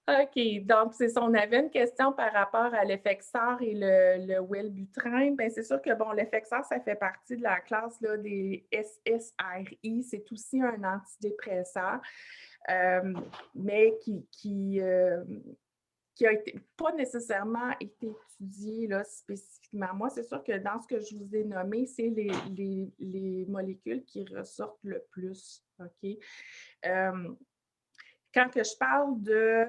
OK, donc c'est ça. On avait une question par rapport à l'Effexor et le Wellbutrin. Bien, c'est sûr que bon, l'Effexor, ça fait partie de la classe là, des SSRI. C'est aussi un antidépresseur, mais qui a pas nécessairement été étudié là, spécifiquement. Moi, c'est sûr que dans ce que je vous ai nommé, c'est les molécules qui ressortent le plus. OK? Quand que je parle de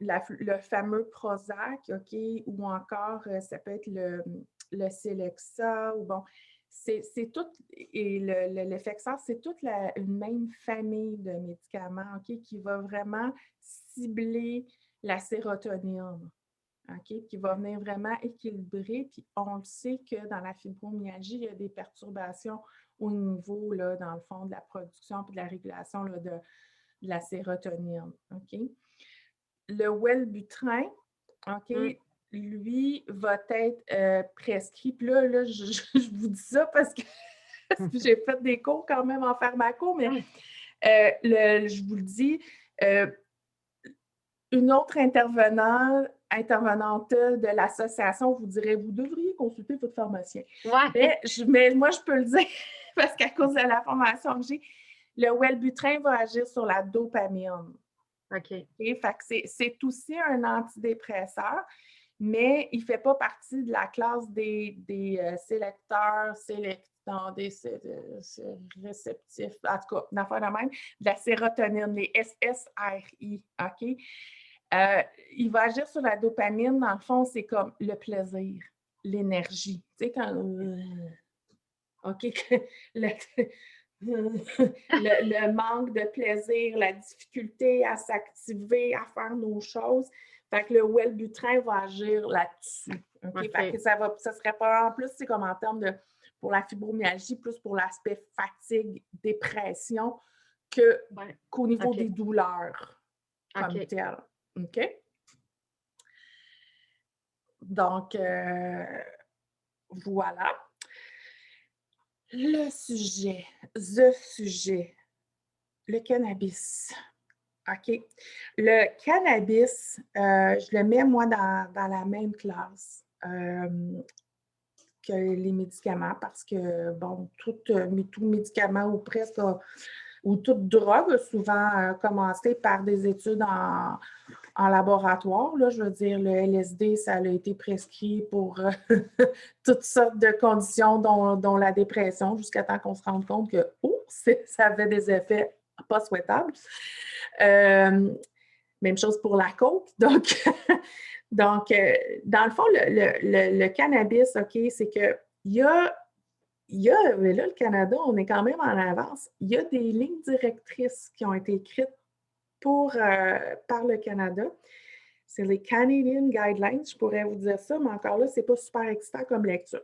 le fameux Prozac, OK, ou encore ça peut être le Celexa, ou bon, c'est tout, et l'Effexor, c'est toute une même famille de médicaments, OK, qui va vraiment cibler la sérotonine, OK, qui va venir vraiment équilibrer. Puis on le sait que dans la fibromyalgie, il y a des perturbations au niveau, là, dans le fond, de la production et de la régulation là, de la sérotonine, OK? Le Wellbutrin, OK, lui, va être prescrit. Puis là je vous dis ça parce que j'ai fait des cours quand même en pharmaco, mais je vous le dis, une autre intervenante de l'association vous dirait, vous devriez consulter votre pharmacien. Ouais. Mais moi, je peux le dire parce qu'à cause de la formation que j'ai, le Wellbutrin va agir sur la dopamine. OK. Fait que c'est aussi un antidépresseur, mais il ne fait pas partie de la classe des sélecteurs, sélectants, des réceptifs, en tout cas, une affaire de même, de la sérotonine, les SSRI, OK? Il va agir sur la dopamine, dans le fond, c'est comme le plaisir, l'énergie. Tu sais, quand... OK, le manque de plaisir, la difficulté à s'activer, à faire nos choses. Fait que le Wellbutrin va agir là-dessus. Okay? Fait que ça serait pas en plus, c'est comme en termes de, pour la fibromyalgie, plus pour l'aspect fatigue, dépression, qu'au niveau des douleurs comme tel. OK? Donc, voilà. Le sujet, le cannabis. OK. Le cannabis, je le mets, moi, dans la même classe que les médicaments parce que, bon, tout médicament ou presque, ou toute drogue a souvent commencé par des études en laboratoire. Là, je veux dire, le LSD, ça a été prescrit pour toutes sortes de conditions, dont la dépression, jusqu'à temps qu'on se rende compte que ça avait des effets pas souhaitables. Même chose pour la coke. Donc, dans le fond, le cannabis, OK, c'est que mais là, le Canada, on est quand même en avance. Il y a des lignes directrices qui ont été écrites par le Canada. C'est les Canadian Guidelines, je pourrais vous dire ça, mais encore là, ce n'est pas super excitant comme lecture.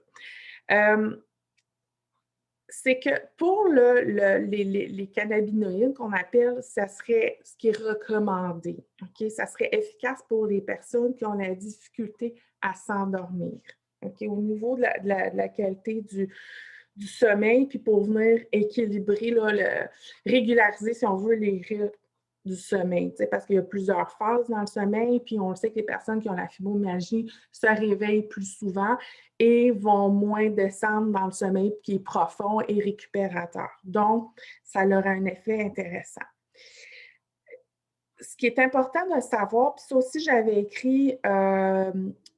C'est que pour les cannabinoïdes qu'on appelle, ça serait ce qui est recommandé. OK? Ça serait efficace pour les personnes qui ont la difficulté à s'endormir. OK? Au niveau de la qualité du sommeil, puis pour venir équilibrer, là, régulariser, si on veut, les rythmes du sommeil, parce qu'il y a plusieurs phases dans le sommeil, puis on le sait que les personnes qui ont la fibromyalgie se réveillent plus souvent et vont moins descendre dans le sommeil qui est profond et récupérateur. Donc, ça leur a un effet intéressant. Ce qui est important de savoir, puis ça aussi, j'avais écrit,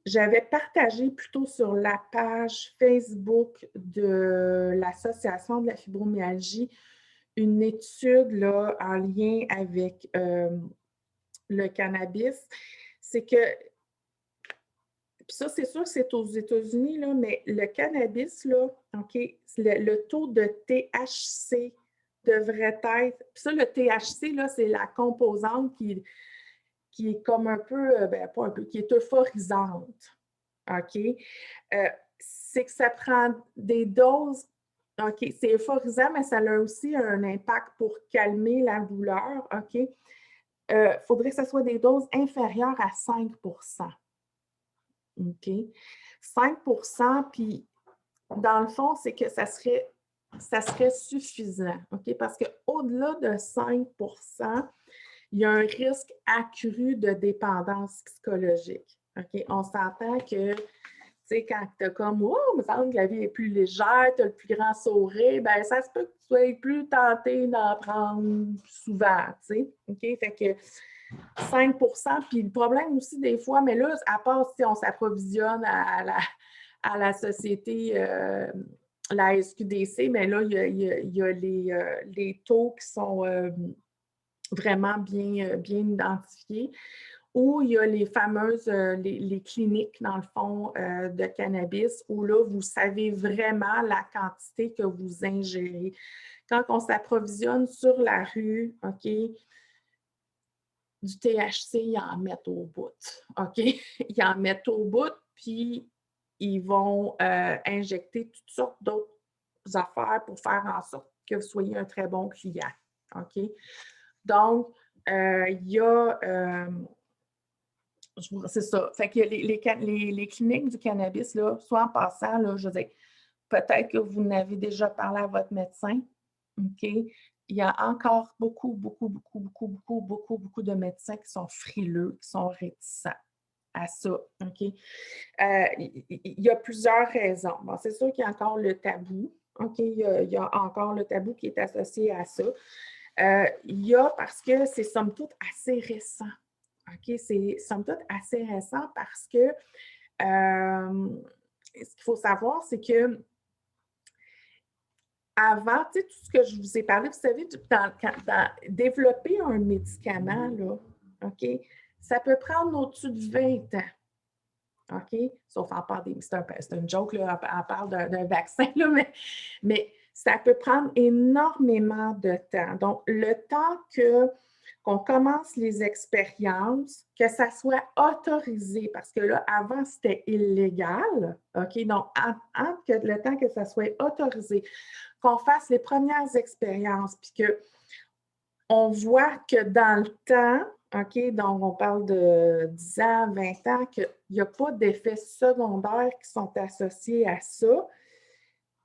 j'avais partagé plutôt sur la page Facebook de l'Association de la fibromyalgie une étude là, en lien avec le cannabis. C'est que Puis ça, c'est sûr que c'est aux États-Unis, là, mais le cannabis, là, OK, le taux de THC devrait être. Puis ça, le THC, là, c'est la composante qui est comme un peu, ben, pas un peu, qui est euphorisante. OK? C'est que ça prend des doses. OK, c'est euphorisant, mais ça a aussi un impact pour calmer la douleur. OK? Faudrait que ça soit des doses inférieures à 5 OK? 5 puis dans le fond, c'est que ça serait suffisant. OK? Parce qu'au-delà de 5 il y a un risque accru de dépendance psychologique. OK? On s'entend que, tu sais, quand tu as comme, oh, il me semble que la vie est plus légère, tu as le plus grand sourire, ben ça se peut que tu sois plus tenté d'en prendre souvent, tu sais. OK? Fait que 5 puis le problème aussi, des fois, mais là, à part si on s'approvisionne à la société, la SQDC, mais là, il y a les taux qui sont vraiment bien identifiés, ou il y a les fameuses, les cliniques, dans le fond, de cannabis, où là, vous savez vraiment la quantité que vous ingérez. Quand on s'approvisionne sur la rue, OK, du THC, ils en mettent au bout, OK? Ils en mettent au bout, puis ils vont injecter toutes sortes d'autres affaires pour faire en sorte que vous soyez un très bon client, OK? Donc, il y a, c'est ça, fait que les cliniques du cannabis, là, soit en passant, là, je veux dire, peut-être que vous n'avez déjà parlé à votre médecin, OK? Il y a encore beaucoup de médecins qui sont frileux, qui sont réticents à ça, OK? Il y a plusieurs raisons. Bon, c'est sûr qu'il y a encore le tabou, OK? Il y a encore le tabou qui est associé à ça. Il y a parce que c'est somme toute assez récent, OK? C'est somme toute assez récent parce que ce qu'il faut savoir, c'est que avant, tu sais, tout ce que je vous ai parlé, vous savez, développer un médicament, là, OK, ça peut prendre au-dessus de 20 ans, OK? Sauf en pandémie, c'est une joke, là, on parle d'un vaccin, là, mais ça peut prendre énormément de temps. Donc, le temps qu'on commence les expériences, que ça soit autorisé, parce que là, avant, c'était illégal, OK? Donc, le temps que ça soit autorisé, qu'on fasse les premières expériences, puis qu'on voit que dans le temps, OK, donc on parle de 10 ans, 20 ans, qu'il n'y a pas d'effets secondaires qui sont associés à ça,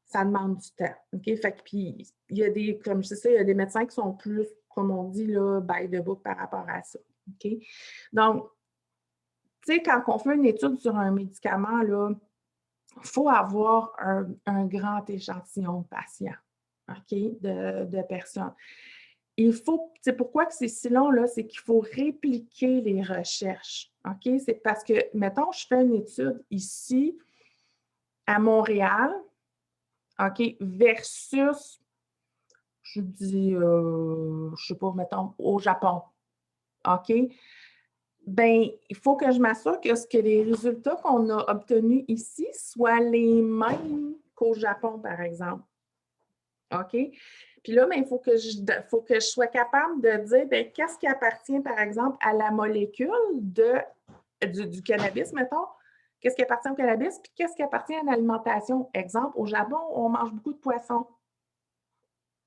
ça demande du temps. OK? Fait que, puis, il y a des, comme je sais, il y a des médecins qui sont plus, comme on dit, là, by the book par rapport à ça. OK? Donc, tu sais, quand on fait une étude sur un médicament, là, il faut avoir un grand échantillon de patients, OK, de personnes. Il faut, c'est pourquoi que c'est si long, là, c'est qu'il faut répliquer les recherches, OK? C'est parce que, mettons, je fais une étude ici, à Montréal, OK, versus, je dis, je sais pas, mettons, au Japon, OK? Bien, il faut que je m'assure que les résultats qu'on a obtenus ici soient les mêmes qu'au Japon, par exemple. OK? Puis là, bien, il faut que je sois capable de dire, bien, qu'est-ce qui appartient, par exemple, à la molécule du cannabis, mettons. Qu'est-ce qui appartient au cannabis, puis qu'est-ce qui appartient à l'alimentation. Exemple, au Japon, on mange beaucoup de poissons.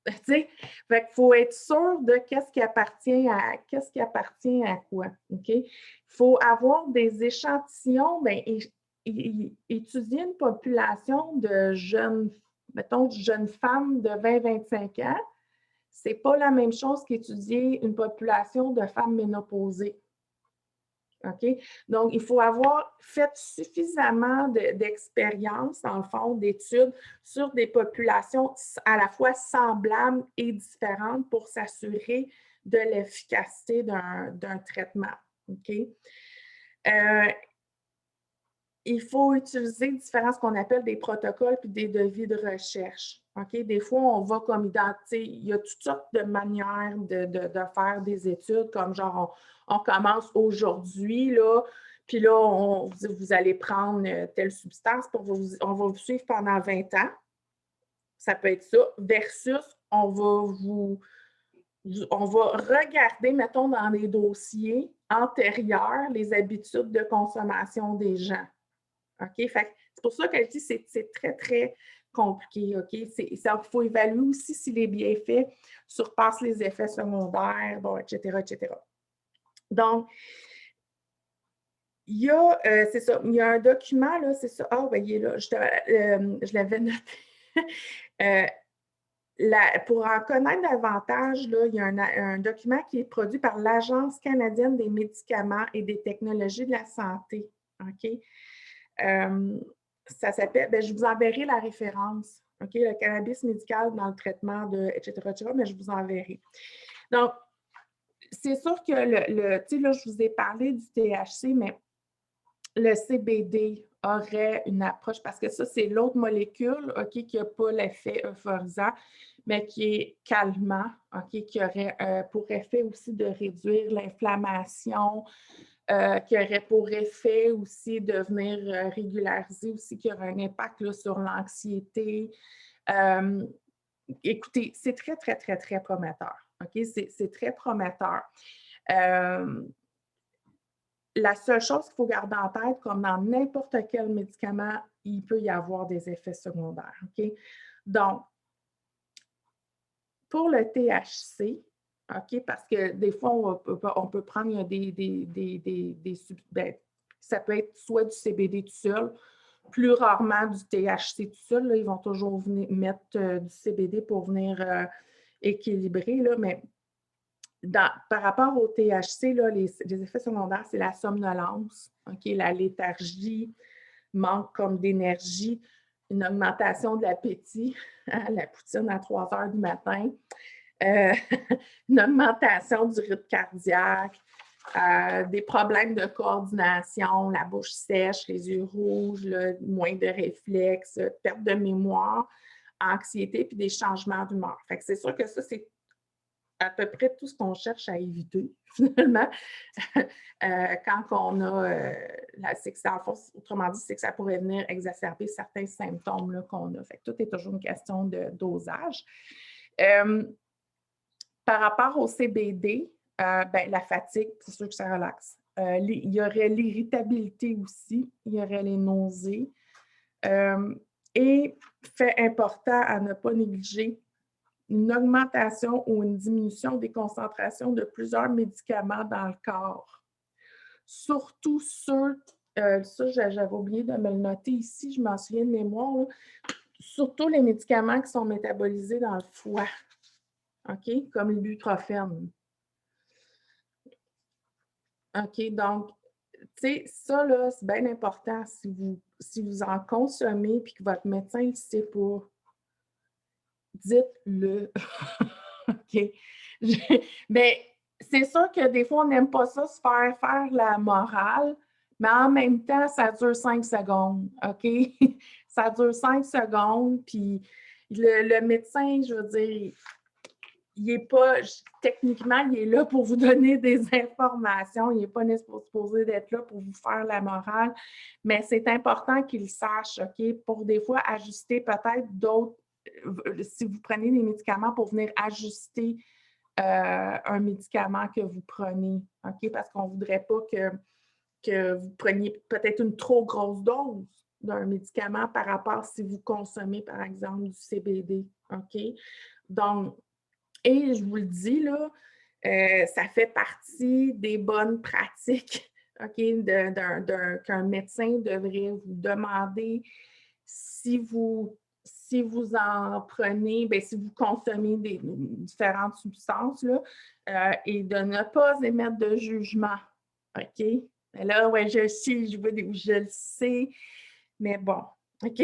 Tu sais, fait qu'il faut être sûr de qu'est-ce qui appartient à quoi. OK? Il faut avoir des échantillons, bien, étudier une population de jeunes, mettons, jeunes femmes de 20-25 ans, c'est pas la même chose qu'étudier une population de femmes ménopausées. OK? Donc, il faut avoir fait suffisamment d'expériences, dans le fond, d'études sur des populations à la fois semblables et différentes pour s'assurer de l'efficacité d'un traitement. OK? Il faut utiliser différents, ce qu'on appelle des protocoles puis des devis de recherche. OK? Des fois, on va comme identifier, il y a toutes sortes de manières de faire des études, comme genre, on commence aujourd'hui, là, Puis là, vous allez prendre telle substance, on va vous suivre pendant 20 ans. Ça peut être ça, versus on va regarder, mettons, dans les dossiers antérieurs, les habitudes de consommation des gens. OK? Fait c'est pour ça qu'elle dit que c'est très, très compliqué. OK? Il faut évaluer aussi si les bienfaits surpassent les effets secondaires, bon, etc., etc. Donc, il y a, c'est ça, il y a un document, là, c'est ça. Ah, ben, il est là. Je l'avais noté. Pour en connaître davantage, là, il y a un document qui est produit par l'Agence canadienne des médicaments et des technologies de la santé. OK? Ça s'appelle, ben, je vous enverrai la référence. OK? Le cannabis médical dans le traitement de, etc., mais je vous enverrai. Donc, c'est sûr que tu sais, là, je vous ai parlé du THC, mais le CBD aurait une approche, parce que ça, c'est l'autre molécule, OK, qui n'a pas l'effet euphorisant, mais qui est calmant, OK, qui aurait pour effet aussi de réduire l'inflammation, qui aurait pour effet aussi de venir régulariser aussi, qui aurait un impact là, sur l'anxiété. Écoutez, c'est très, très, très, très prometteur. OK? C'est très prometteur. La seule chose qu'il faut garder en tête, comme dans n'importe quel médicament, il peut y avoir des effets secondaires. OK? Donc, pour le THC, OK, parce que des fois, on peut prendre ça peut être soit du CBD tout seul, plus rarement du THC tout seul. Là, ils vont toujours venir mettre du CBD pour venir équilibrer, là, mais par rapport au THC, là, les effets secondaires, c'est la somnolence, okay, la léthargie, manque comme d'énergie, une augmentation de l'appétit, hein, la poutine à 3 heures du matin, une augmentation du rythme cardiaque, des problèmes de coordination, la bouche sèche, les yeux rouges, là, moins de réflexes, perte de mémoire, anxiété, puis des changements d'humeur. Fait que c'est sûr que ça, c'est à peu près tout ce qu'on cherche à éviter, finalement, quand on a la force, autrement dit, c'est que ça pourrait venir exacerber certains symptômes là, qu'on a. Fait que tout est toujours une question de dosage. Par rapport au CBD, ben, la fatigue, c'est sûr que ça relaxe. Il y aurait l'irritabilité aussi, il y aurait les nausées. Et fait important à ne pas négliger, une augmentation ou une diminution des concentrations de plusieurs médicaments dans le corps. Surtout ceux, ça j'avais oublié de me le noter ici, je m'en souviens de mémoire, là, surtout les médicaments qui sont métabolisés dans le foie, OK, comme l'ibuprofène. OK, donc, tu sais, ça, là, c'est bien important si vous en consommez et que votre médecin ne sait pas, dites-le. OK. Mais c'est sûr que des fois, on n'aime pas ça, se faire la morale, mais en même temps, ça dure 5 secondes, OK? Ça dure 5 secondes, puis le médecin, je veux dire, il n'est pas, techniquement, il est là pour vous donner des informations, il n'est pas supposé d'être là pour vous faire la morale, mais c'est important qu'il sache, OK? Pour des fois ajuster peut-être d'autres, si vous prenez des médicaments pour venir ajuster un médicament que vous prenez, OK? Parce qu'on ne voudrait pas que vous preniez peut-être une trop grosse dose d'un médicament par rapport si vous consommez, par exemple, du CBD, OK? Donc, et je vous le dis, là, ça fait partie des bonnes pratiques, OK, qu'un médecin devrait vous demander si vous en prenez, bien, si vous consommez des différentes substances, là, et de ne pas émettre de jugement, OK? Mais là, ouais, je le sais, mais bon, OK?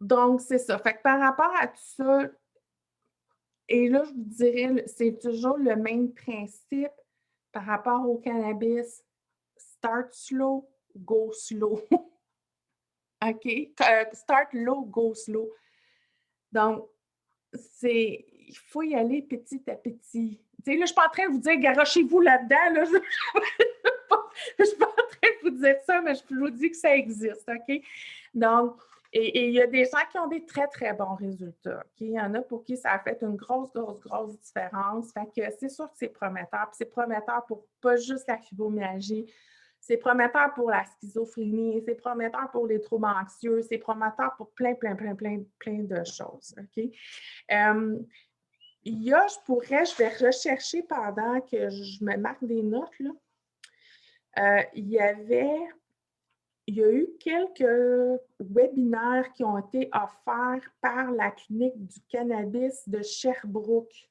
Donc, c'est ça. Fait que par rapport à tout ça, et là, je vous dirais, c'est toujours le même principe par rapport au cannabis. Start slow, go slow. OK? Start low, go slow. Donc, il faut y aller petit à petit. là, je ne suis pas en train de vous dire, garochez-vous là-dedans. Là, je ne suis pas en train de vous dire ça, mais je vous dis que ça existe, OK? Donc, et il y a des gens qui ont des très, très bons résultats. OK? Il y en a pour qui ça a fait une grosse différence. Fait que c'est sûr que c'est prometteur. Puis c'est prometteur pour pas juste la fibromyalgie, c'est prometteur pour la schizophrénie, c'est prometteur pour les troubles anxieux, c'est prometteur pour plein de choses. OK? Je vais rechercher pendant que je me marque des notes, là. Il y a eu quelques webinaires qui ont été offerts par la clinique du cannabis de Sherbrooke.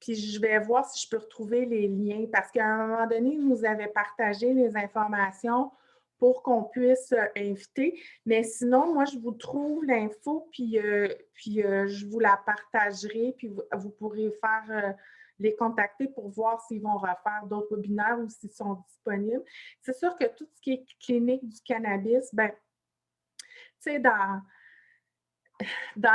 Puis je vais voir si je peux retrouver les liens parce qu'à un moment donné, ils nous avaient partagé les informations pour qu'on puisse inviter. Mais sinon, moi, je vous trouve l'info, puis je vous la partagerai, puis vous pourrez les contacter pour voir s'ils vont refaire d'autres webinaires ou s'ils sont disponibles. C'est sûr que tout ce qui est clinique du cannabis, bien, tu sais, dans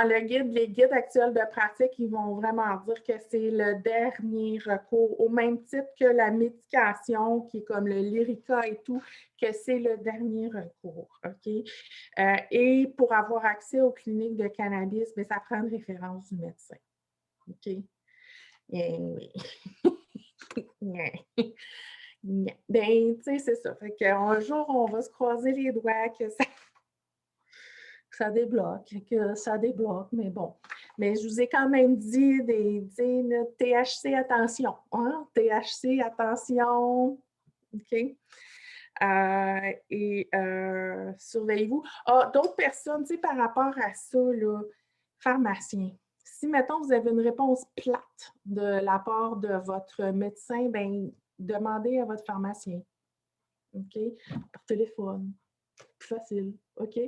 le guide, les guides actuels de pratique, ils vont vraiment dire que c'est le dernier recours, au même titre que la médication, qui est comme le Lyrica et tout, que c'est le dernier recours, OK? Et pour avoir accès aux cliniques de cannabis, bien, ça prend une référence du médecin, OK? Oui. Ben, tu sais, c'est ça. Fait qu'un jour, on va se croiser les doigts que ça débloque, mais bon. Mais je vous ai quand même dit THC, attention. Hein? THC, attention. OK? Surveillez-vous. Ah, d'autres personnes, tu sais, par rapport à ça, là, pharmaciens. Si, mettons, vous avez une réponse plate de la part de votre médecin, bien, demandez à votre pharmacien. OK? Par téléphone. Plus facile. OK?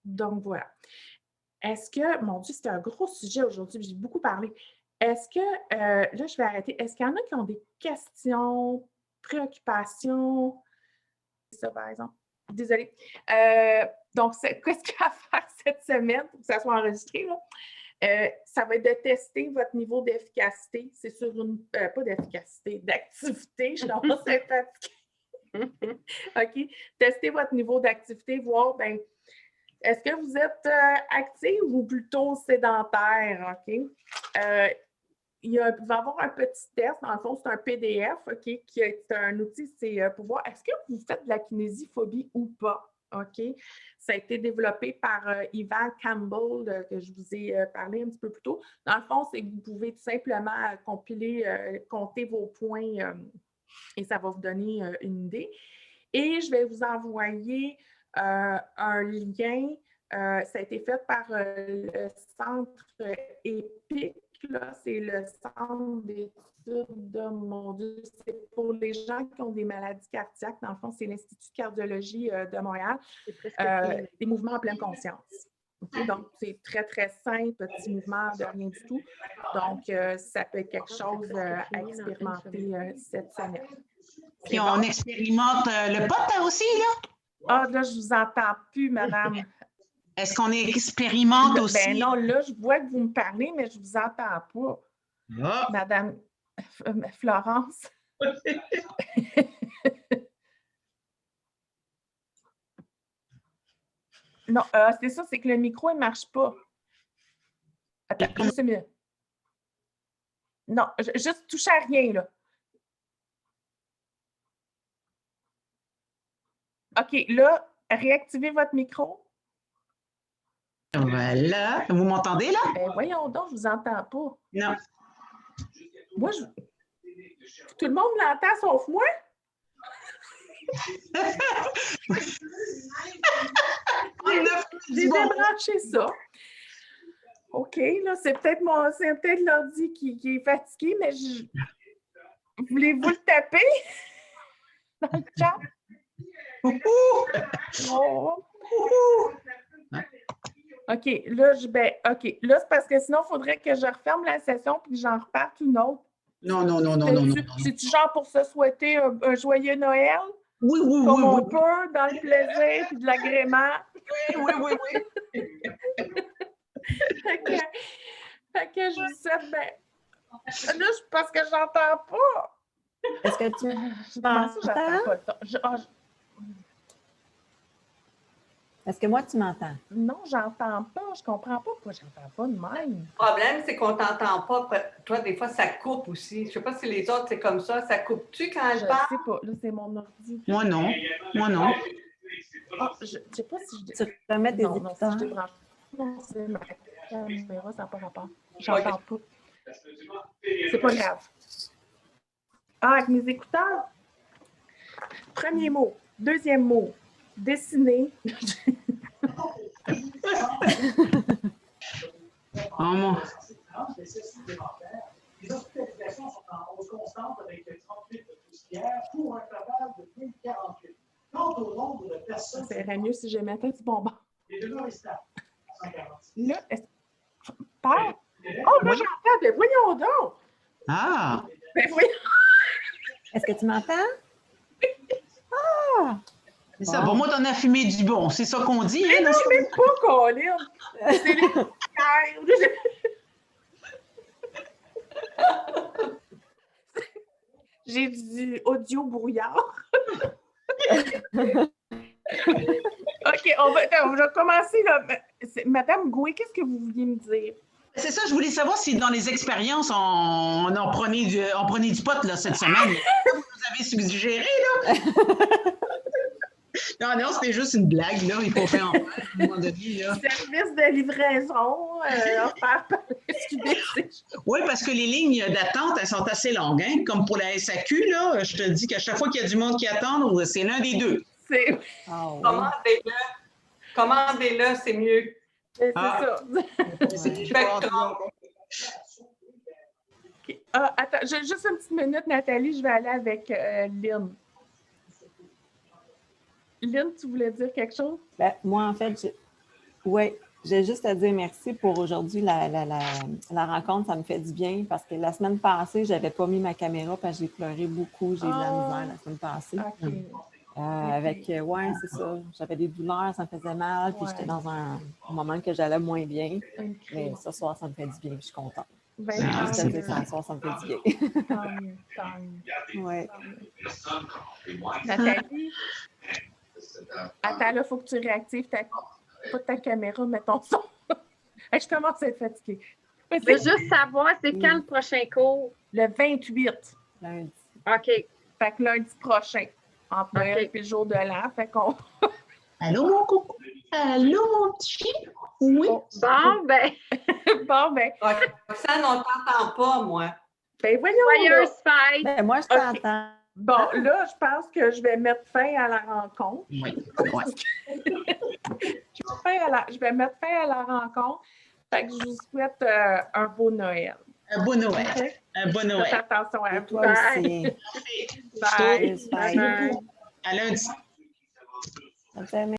Donc, voilà. Est-ce que, mon Dieu, c'était un gros sujet aujourd'hui, j'ai beaucoup parlé. Est-ce que, là, je vais arrêter. Est-ce qu'il y en a qui ont des questions, préoccupations? C'est ça, par exemple. Désolée. Donc, qu'est-ce qu'il y a à faire cette semaine pour que ça soit enregistré, là? Ça va être de tester votre niveau d'efficacité. C'est sur pas d'efficacité, d'activité. Je commence à être fatiguée. OK? Testez votre niveau d'activité, voir, bien, est-ce que vous êtes actif ou plutôt sédentaire? OK? Il va y avoir un petit test. Dans le fond, c'est un PDF, OK, qui est un outil, c'est pour voir est-ce que vous faites de la kinésiophobie ou pas? OK? Ça a été développé par Ivan Campbell, que je vous ai parlé un petit peu plus tôt. Dans le fond, c'est que vous pouvez tout simplement compter vos points et ça va vous donner une idée. Et je vais vous envoyer un lien. Ça a été fait par le centre EPIC. C'est le centre d'études de, mon Dieu, c'est pour les gens qui ont des maladies cardiaques. Dans le fond, c'est l'Institut de cardiologie de Montréal. Des mouvements en pleine conscience. Okay? Donc, c'est très, très simple, petit mouvement de rien du tout. Donc, ça peut être quelque chose à expérimenter cette semaine. Puis on expérimente le pot aussi, là? Ah, là, je ne vous entends plus, madame. Est-ce qu'on expérimente aussi? Ben non, là, je vois que vous me parlez, mais je ne vous entends pas. Ah. Madame Florence. Non, c'est ça, c'est que le micro, il ne marche pas. Attends, juste mieux. Non, juste touche à rien, là. OK, là, réactivez votre micro. Voilà. Vous m'entendez, là? Ben voyons donc, je ne vous entends pas. Non. Moi, tout le monde l'entend sauf moi? J'ai débranché ça. OK, là, c'est peut-être l'ordi qui est fatigué, mais voulez-vous le taper dans le chat? Oh. OK, là, OK. Là, c'est parce que sinon, il faudrait que je referme la session et que j'en reparte une autre. Non. C'est-tu genre pour se souhaiter un joyeux Noël? Oui, oui, Comme oui, on oui. peut, dans le plaisir et de l'agrément. Oui, oui, oui. Fait que je vous souhaite, ben, là, parce que j'entends pas. Est-ce que tu Comment ça, j'entends m'entends? pas le ton? Est-ce que moi, tu m'entends? Non, j'entends pas. Je comprends pas pourquoi j'entends pas de même. Le problème, c'est qu'on t'entend pas. Toi, des fois, ça coupe aussi. Je sais pas si les autres, c'est comme ça. Ça coupe-tu quand Je elle parle? sais pas. Là, c'est mon ordi. Moi, non. Moi, non. Ah, je sais pas si je... Tu remets tes Non, si écouteurs? je débranche. Non, c'est ma caméra, ça n'a pas rapport. J'entends pas. C'est pas grave. Ah, avec mes écouteurs. Premier mot. Deuxième mot. Dessiner. Oh, mon... Les hospitalisations sont en hausse constante avec 38 de poussière pour un total de 1048. Quant au nombre de personnes... Ça irait mieux si je mettais du bonbon. Les demeures restent à 146. Là, parle. Oh, moi, j'entends. Ben, voyons donc. Ah! Ben, voyons. Est-ce que tu m'entends? C'est ça. Pour moi, t'en as fumé du bon. C'est ça qu'on dit, hein? Mais non, dans ce- même pas, Colin. C'est les... J'ai du audio brouillard. OK, on va commencer là. Madame Goué, qu'est-ce que vous vouliez me dire? C'est ça, je voulais savoir si dans les expériences, on prenait du pot là, cette semaine. Vous avez suggéré, là? Non, non, c'était juste une blague, là. Il faut faire en face, à un moment donné, là. Service de livraison, offert par la SQDC. Oui, parce que les lignes d'attente, elles sont assez longues, hein? Comme pour la SAQ, là, je te dis qu'à chaque fois qu'il y a du monde qui attend, c'est l'un des deux. C'est Ah oui. Commandez-le. Commandez-le, c'est mieux. Ah. ça. Spectrum. OK. Ah, attends, juste une petite minute, Nathalie, je vais aller avec Lynn. Lynn, tu voulais dire quelque chose? Ben, moi, en fait, oui, j'ai juste à dire merci pour aujourd'hui. La rencontre, ça me fait du bien parce que la semaine passée, je n'avais pas mis ma caméra parce que j'ai pleuré beaucoup. J'ai eu de la misère la semaine passée. OK. Ouais, c'est ça. J'avais des douleurs, ça me faisait mal, puis Ouais. j'étais dans un moment que j'allais moins bien. OK. Mais ce soir, ça me fait du bien, je suis contente. Ben, Ah, Je te tant le dis, mieux, ce soir, ça me fait du bien. tant mieux, tant mieux, Ouais. tant mieux. Nathalie, attends, là, il faut que tu réactives pas ta caméra, mais ton son. Hey, je commence à être fatiguée. Je veux juste savoir, c'est quand le prochain cours? Le 28. Lundi. OK. Fait que lundi prochain, entre Noël OK. et le jour de l'an. Fait qu'on... Allô, mon coucou? Allô, mon petit chien? Oui. Oh, Bon, ben, bon, ben, Roxane, on t'entend pas, moi. voyons. Là. joyeuse fête! Ben, moi, je t'entends. Bon, là, je pense que je vais mettre fin à la rencontre. Oui. Ouais. Je vais mettre fin à la rencontre. Fait que je vous souhaite un beau Noël. Un bon Noël. OK? Un bon Faites Noël. attention à Et vous. toi Bye. aussi. Bye. Joyeuse fête. Bye. À lundi. Bonne semaine.